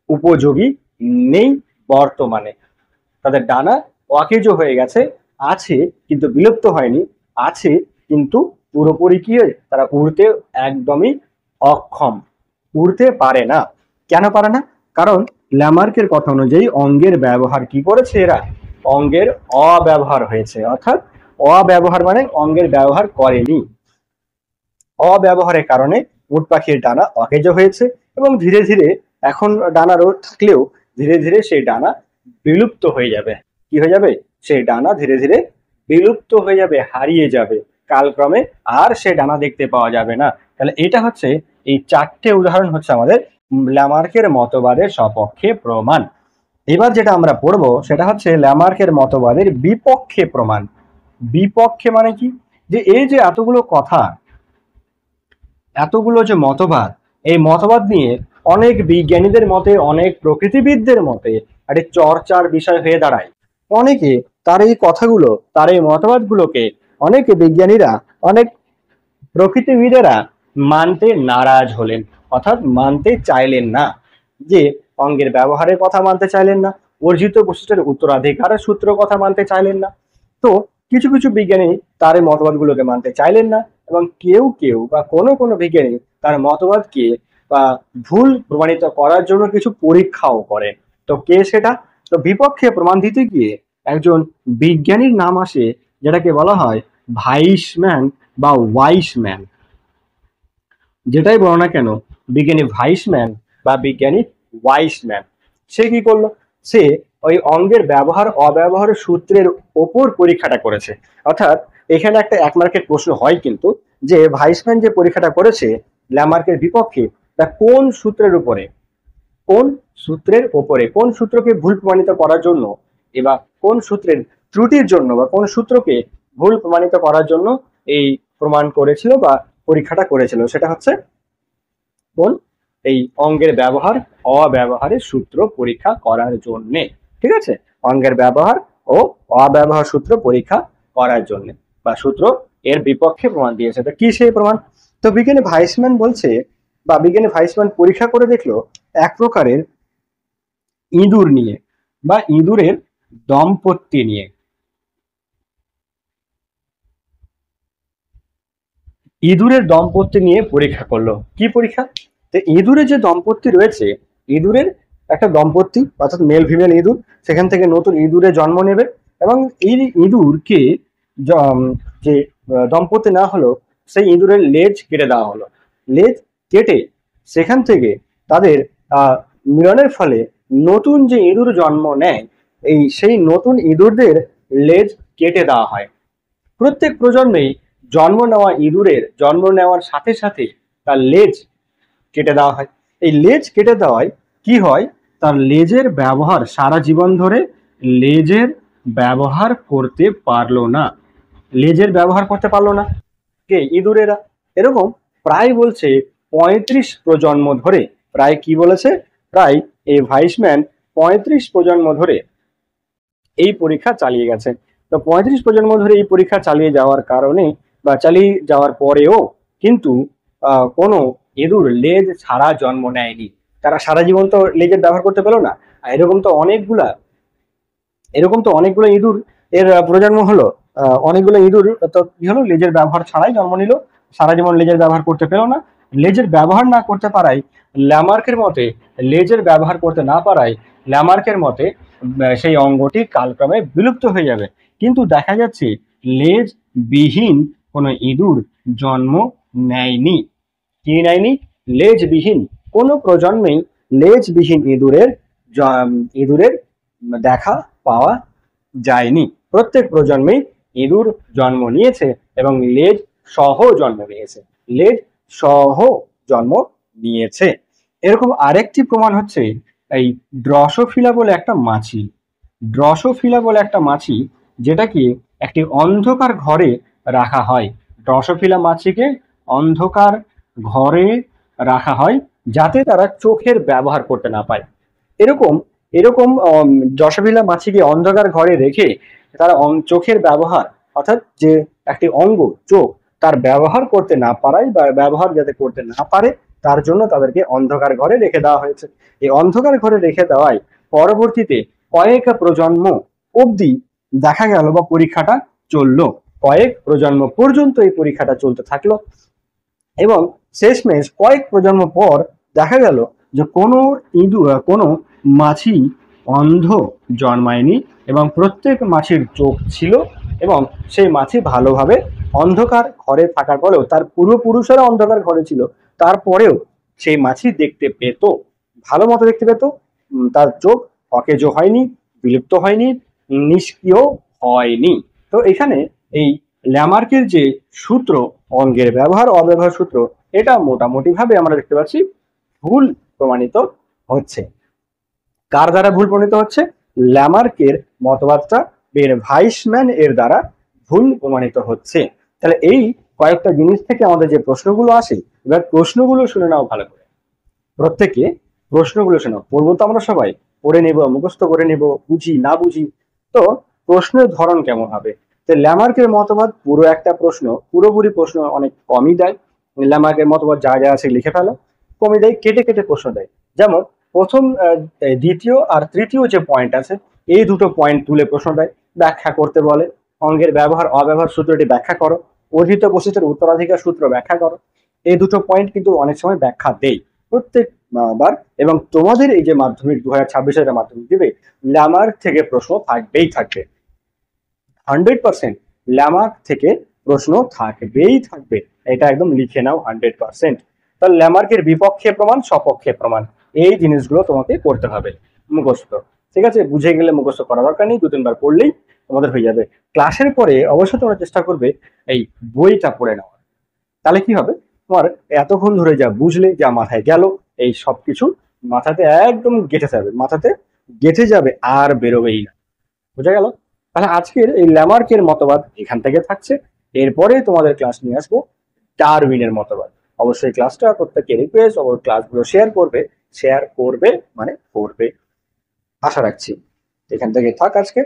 উপযোগী নেই বর্তমানে, তাদের ডানা অকেজো হয়ে গেছে, আছে কিন্তু বিলুপ্ত হয়নি, আছে কিন্তু পুরোপুরি কি, তারা উড়তে একদমই অক্ষম, উড়তে পারে না। কেন পারে না? কারণ ল্যামার্কের কথা অনুযায়ী অঙ্গের ব্যবহার কি করেছে এরা, অঙ্গের অব্যবহার হয়েছে, অর্থাৎ অব্যবহার মানে অঙ্গের ব্যবহার করেনি। অব্যবহারের কারণে উট পাখির ডানা অকেজো হয়েছে, এবং ধীরে ধীরে, এখন ডানা থাকলেও ধীরে ধীরে সেই ডানা বিলুপ্ত হয়ে যাবে। কি হয়ে যাবে? সেই ডানা ধীরে ধীরে বিলুপ্ত হয়ে যাবে, হারিয়ে যাবে কালক্রমে, আর সে ডানা দেখতে পাওয়া যাবে না। তাহলে এটা হচ্ছে, এই চারটে উদাহরণ হচ্ছে আমাদের ল্যামার্কের মতবাদের সপক্ষে প্রমাণ। এবার যেটা আমরা পড়বো সেটা হচ্ছে ল্যামার্কের মতবাদের বিপক্ষে প্রমাণ। বিপক্ষে মানে কি, যে এই যে এতগুলো কথা, এতগুলো যে মতবাদ, এই মতবাদ নিয়ে অনেক বিজ্ঞানীদের মতে, অনেক প্রকৃতিবিদদের মতে একটা চর্চার বিষয় হয়ে দাঁড়ায়। অনেকে তার এই কথাগুলো, তার এই মতবাদগুলোকে, অনেক বিজ্ঞানীরা, অনেক প্রকৃতিবিদেরা মানতে নারাজ হলেন, অর্থাৎ মানতে চাইলেন না। যে অঙ্গের ব্যবহারের কথা মানতে চাইলেন না, অর্জিত বৈশিষ্ট্যের উত্তরাধিকারের সূত্র কথা মানতে চাইলেন না। তো কিছু কিছু বিজ্ঞানী তার এই মতবাদগুলোকে মানতে চাইলেন না, এবং কেউ কেউ বা কোনো কোনো বিজ্ঞানী তার মতবাদকে বা ভুল প্রমাণিত করার জন্য কিছু পরীক্ষাও করে। তো কে সেটা? তো বিপক্ষে প্রমাণ দিতে গিয়ে একজন বিজ্ঞানীর নাম আসে, যেটাকে বলা হয় ভাইসম্যান বা ওয়াইসম্যান। যেটাই বলো না কেন, বিজ্ঞানী ভাইসম্যান বা বিজ্ঞানী ওয়াইসম্যান, সে কি করলো, সে ওই অঙ্গের ব্যবহার অব্যবহারের সূত্রের ওপর পরীক্ষাটা করেছে। অর্থাৎ এখানে একটা 1 মার্কের প্রশ্ন হয় কিন্তু, যে ভাইসম্যান যে পরীক্ষাটা করেছে ল্যামার্কের বিপক্ষে, তা কোন সূত্রের উপরে, কোন সূত্রের উপরে, কোন সূত্রকে ভুল প্রমাণিত করার জন্য, এবার কোন সূত্রের ত্রুটির জন্য বা কোন সূত্রকে ভুল প্রমাণিত করার জন্য এই প্রমাণ করেছিল বা পরীক্ষাটা করেছিল, সেটা হচ্ছে কোন, এই অঙ্গের ব্যবহার অব্যবহারের সূত্র পরীক্ষা করার জন্য। ঠিক আছে, অঙ্গের ব্যবহার ও অব্যবহার সূত্র পরীক্ষা করার জন্য বা সূত্র এর বিপক্ষে প্রমাণ দিয়েছে। তো কি সেই প্রমাণ? তো বিজ্ঞানী ভাইসম্যান বলছে বা বিজ্ঞানী ভাইসম্যান পরীক্ষা করে দেখলো এক প্রকারের ইঁদুর নিয়ে বা ইঁদুরের দম্পতি নিয়ে। ইঁদুরের দম্পতি নিয়ে পরীক্ষা করলো। কি পরীক্ষা? তো ইঁদুরের যে দম্পতি রয়েছে, ইঁদুরের একটা দম্পতি অর্থাৎ মেল ফিমেল ইঁদুর, সেখান থেকে নতুন ইঁদুরের জন্ম নেবে এবং এই ইঁদুরকে যে দম্পতি না হলো সেই ইঁদুরের লেজ কেটে দেওয়া হলো। লেজ কেটে সেখান থেকে তাদের মিলনের ফলে নতুন যে ইঁদুর জন্ম নেয়, সেই নতুন ইঁদুরদের লেজ কেটে দেওয়া হয়। প্রত্যেক প্রজন্মেই জন্ম নেওয়া ইঁদুরের জন্ম নেওয়ার সাথে সাথে তার লেজ কেটে দেওয়া হয়। এই লেজ কেটে দেওয়ায় কি হয়, তার লেজের ব্যবহার সারা জীবন ধরে লেজের ব্যবহার করতে পারলো না, লেজের ব্যবহার করতে পারলো না কে, ইঁদুরেরা। এরকম প্রায় বলছে 35 প্রজন্ম ধরে, প্রায় কি বলেছে, প্রায় এই ভাইসম্যান 35 প্রজন্ম ধরে এই পরীক্ষা চালিয়ে গেছে। তো 35 প্রজন্ম ধরে এই পরীক্ষা চালিয়ে যাওয়ার কারণে বা চালিয়ে যাওয়ার পরেও কিন্তু কোনো ইঁদুর লেজ ছাড়া জন্ম নেয়নি। তারা সারা জীবন তো লেজের ব্যবহার করতে পেলো না। আর এরকম তো অনেকগুলো ইঁদুর এর প্রজন্ম হলো, অনেকগুলো ইঁদুর তো কি হলো, লেজের ব্যবহার ছাড়াই জন্ম নিল, সারা জীবন লেজের ব্যবহার করতে পেলো না। লেজের ব্যবহার না করতে পারায় ল্যামার্কের মতে, লেজের ব্যবহার করতে না পারায় ল্যামার্কের মতে সেই অঙ্গটি কালক্রমে বিলুপ্ত হয়ে যাবে। কিন্তু দেখা যাচ্ছে লেজ বিহীন কোনো ইঁদুর জন্ম নেয়নি। কি নেয়নি? লেজবিহীন কোনো প্রজন্মেই লেজবিহীন ইঁদুরের দেখা পাওয়া যায়নি। প্রত্যেক প্রজন্মেই ইঁদুর জন্ম নিয়েছে এবং লেজ সহ জন্ম নিয়েছে, লেজ সহ জন্ম নিয়েছে। এরকম আরেকটি প্রমাণ হচ্ছে এই ড্রসোফিলা বলে একটা মাছি। ড্রসোফিলা বলে একটা মাছি, যেটাকে একটি অন্ধকার ঘরে রাখা হয়। ড্রসোফিলা মাছিকে অন্ধকার ঘরে রাখা হয় যাতে তারা চোখের ব্যবহার করতে না পায়। এরকম এরকম ড্রসোফিলা মাছিকে অন্ধকার ঘরে রেখে তারা চোখের ব্যবহার, অর্থাৎ যে একটি অঙ্গ চোখ, তার ব্যবহার করতে না পারায় বা ব্যবহার যাতে করতে না পারে তার জন্য তাদেরকে অন্ধকার ঘরে রেখে দেওয়া হয়েছে। এই অন্ধকার ঘরে রেখে দেওয়ায় পরবর্তীতে কয়েক প্রজন্ম অবধি দেখা গেল বা পরীক্ষাটা চললো, কয়েক প্রজন্ম পর্যন্ত এই পরীক্ষাটা চলতে থাকলো এবং শেষমেশ কয়েক প্রজন্ম পর দেখা গেল যে কোনো মাছি অন্ধ জন্মায়নি এবং প্রত্যেক মাছির চোখ ছিল এবং সেই মাছি ভালোভাবে অন্ধকার ঘরে থাকার পরেও, তার পূর্বপুরুষেরা অন্ধকার ঘরে ছিল, তারপরেও সেই মাছি দেখতে পেত, ভালো মতো দেখতে পেত। তার চোখ অকেজো হয়নি, বিলুপ্ত হয়নি, নিষ্ক্রিয় হয়নি। তো এখানে এই ল্যামার্কের যে সূত্র, অঙ্গের ব্যবহার অব্যবহার সূত্র, এটা মোটামুটি ভাবে আমরা দেখতে পাচ্ছি ভুল প্রমাণিত হচ্ছে। কার দ্বারা ভুল প্রমাণিত হচ্ছে? ল্যামার্কের মতবাদটা ভাইসম্যান এর দ্বারা ভুল প্রমাণিত হচ্ছে। তাহলে এই কয়েকটা জিনিস থেকে আমাদের যে প্রশ্নগুলো আসে, এবার প্রশ্নগুলো শুনে নাও ভালো করে, প্রত্যেকে প্রশ্নগুলো শোনো। পড়বো তো আমরা সবাই, পড়ে নেব, মুখস্থ করে নেব, বুঝি না বুঝি। তো প্রশ্নের ধরন কেমন হবে? তো ল্যামার্কের মতবাদ পুরো একটা প্রশ্ন, পুরোপুরি প্রশ্ন অনেক কমই দেয়। ল্যামার্কের মতবাদ যা যা আছে লিখে ফেলো, কমই দেয়, কেটে কেটে প্রশ্ন দেয়। যেমন প্রথম, দ্বিতীয় আর তৃতীয় যে পয়েন্ট আছে, এই দুটো পয়েন্ট তুলে প্রশ্ন দেয়, ব্যাখ্যা করতে বলে। অঙ্গের ব্যবহার অব্যবহার সূত্রটি ব্যাখ্যা করো, অধীত বসিতের উত্তরাধিকার সূত্র ব্যাখ্যা করো। এই দুটো পয়েন্ট কিন্তু অনেক সময় ব্যাখ্যা দেয় প্রত্যেকবার। এবং তোমাদের এই যে মাধ্যমিক 2026 মাধ্যমিক দিবে, ল্যামার্ক থেকে প্রশ্ন থাকবেই থাকবে, 100%। ল্যামার্ক থেকে প্রশ্ন থাকবেই থাকবে, এটা একদম লিখে নাও 100%। তাহলে ল্যামার্কের বিপক্ষে প্রমাণ, সপক্ষে প্রমাণ, এই জিনিসগুলো তোমাকে করতে হবে মুখস্থ। ঠিক আছে, বুঝে গেলে মুখস্থ করা দরকার নেই, 2-3 বার পড়লেই তোমাদের হয়ে যাবে। ক্লাসের পরে অবশ্যই তোমরা চেষ্টা করবে এই বইটা পড়ে নেওয়ার। তাহলে কি হবে, তোমার এতক্ষণ ধরে যা বুঝলে, যা মাথায় গেল, এই সবকিছু মাথাতে একদম গেঁথে যাবে, মাথাতে গেঁথে যাবে, আর বেরোবেই না। বোঝা গেল? তাহলে আজকের এই ল্যামার্কের মতবাদ এখান থেকে থাকছে। এরপরে তোমাদের ক্লাস নিয়ে আসবো ডারউইনের মতবাদ। অবশ্যই ক্লাসটা প্রত্যেককে রিকোয়েস্ট, ক্লাসগুলো শেয়ার করবে। শেয়ার করবে মানে করবে, আশা রাখছি। এখান থেকে থাক আজকে।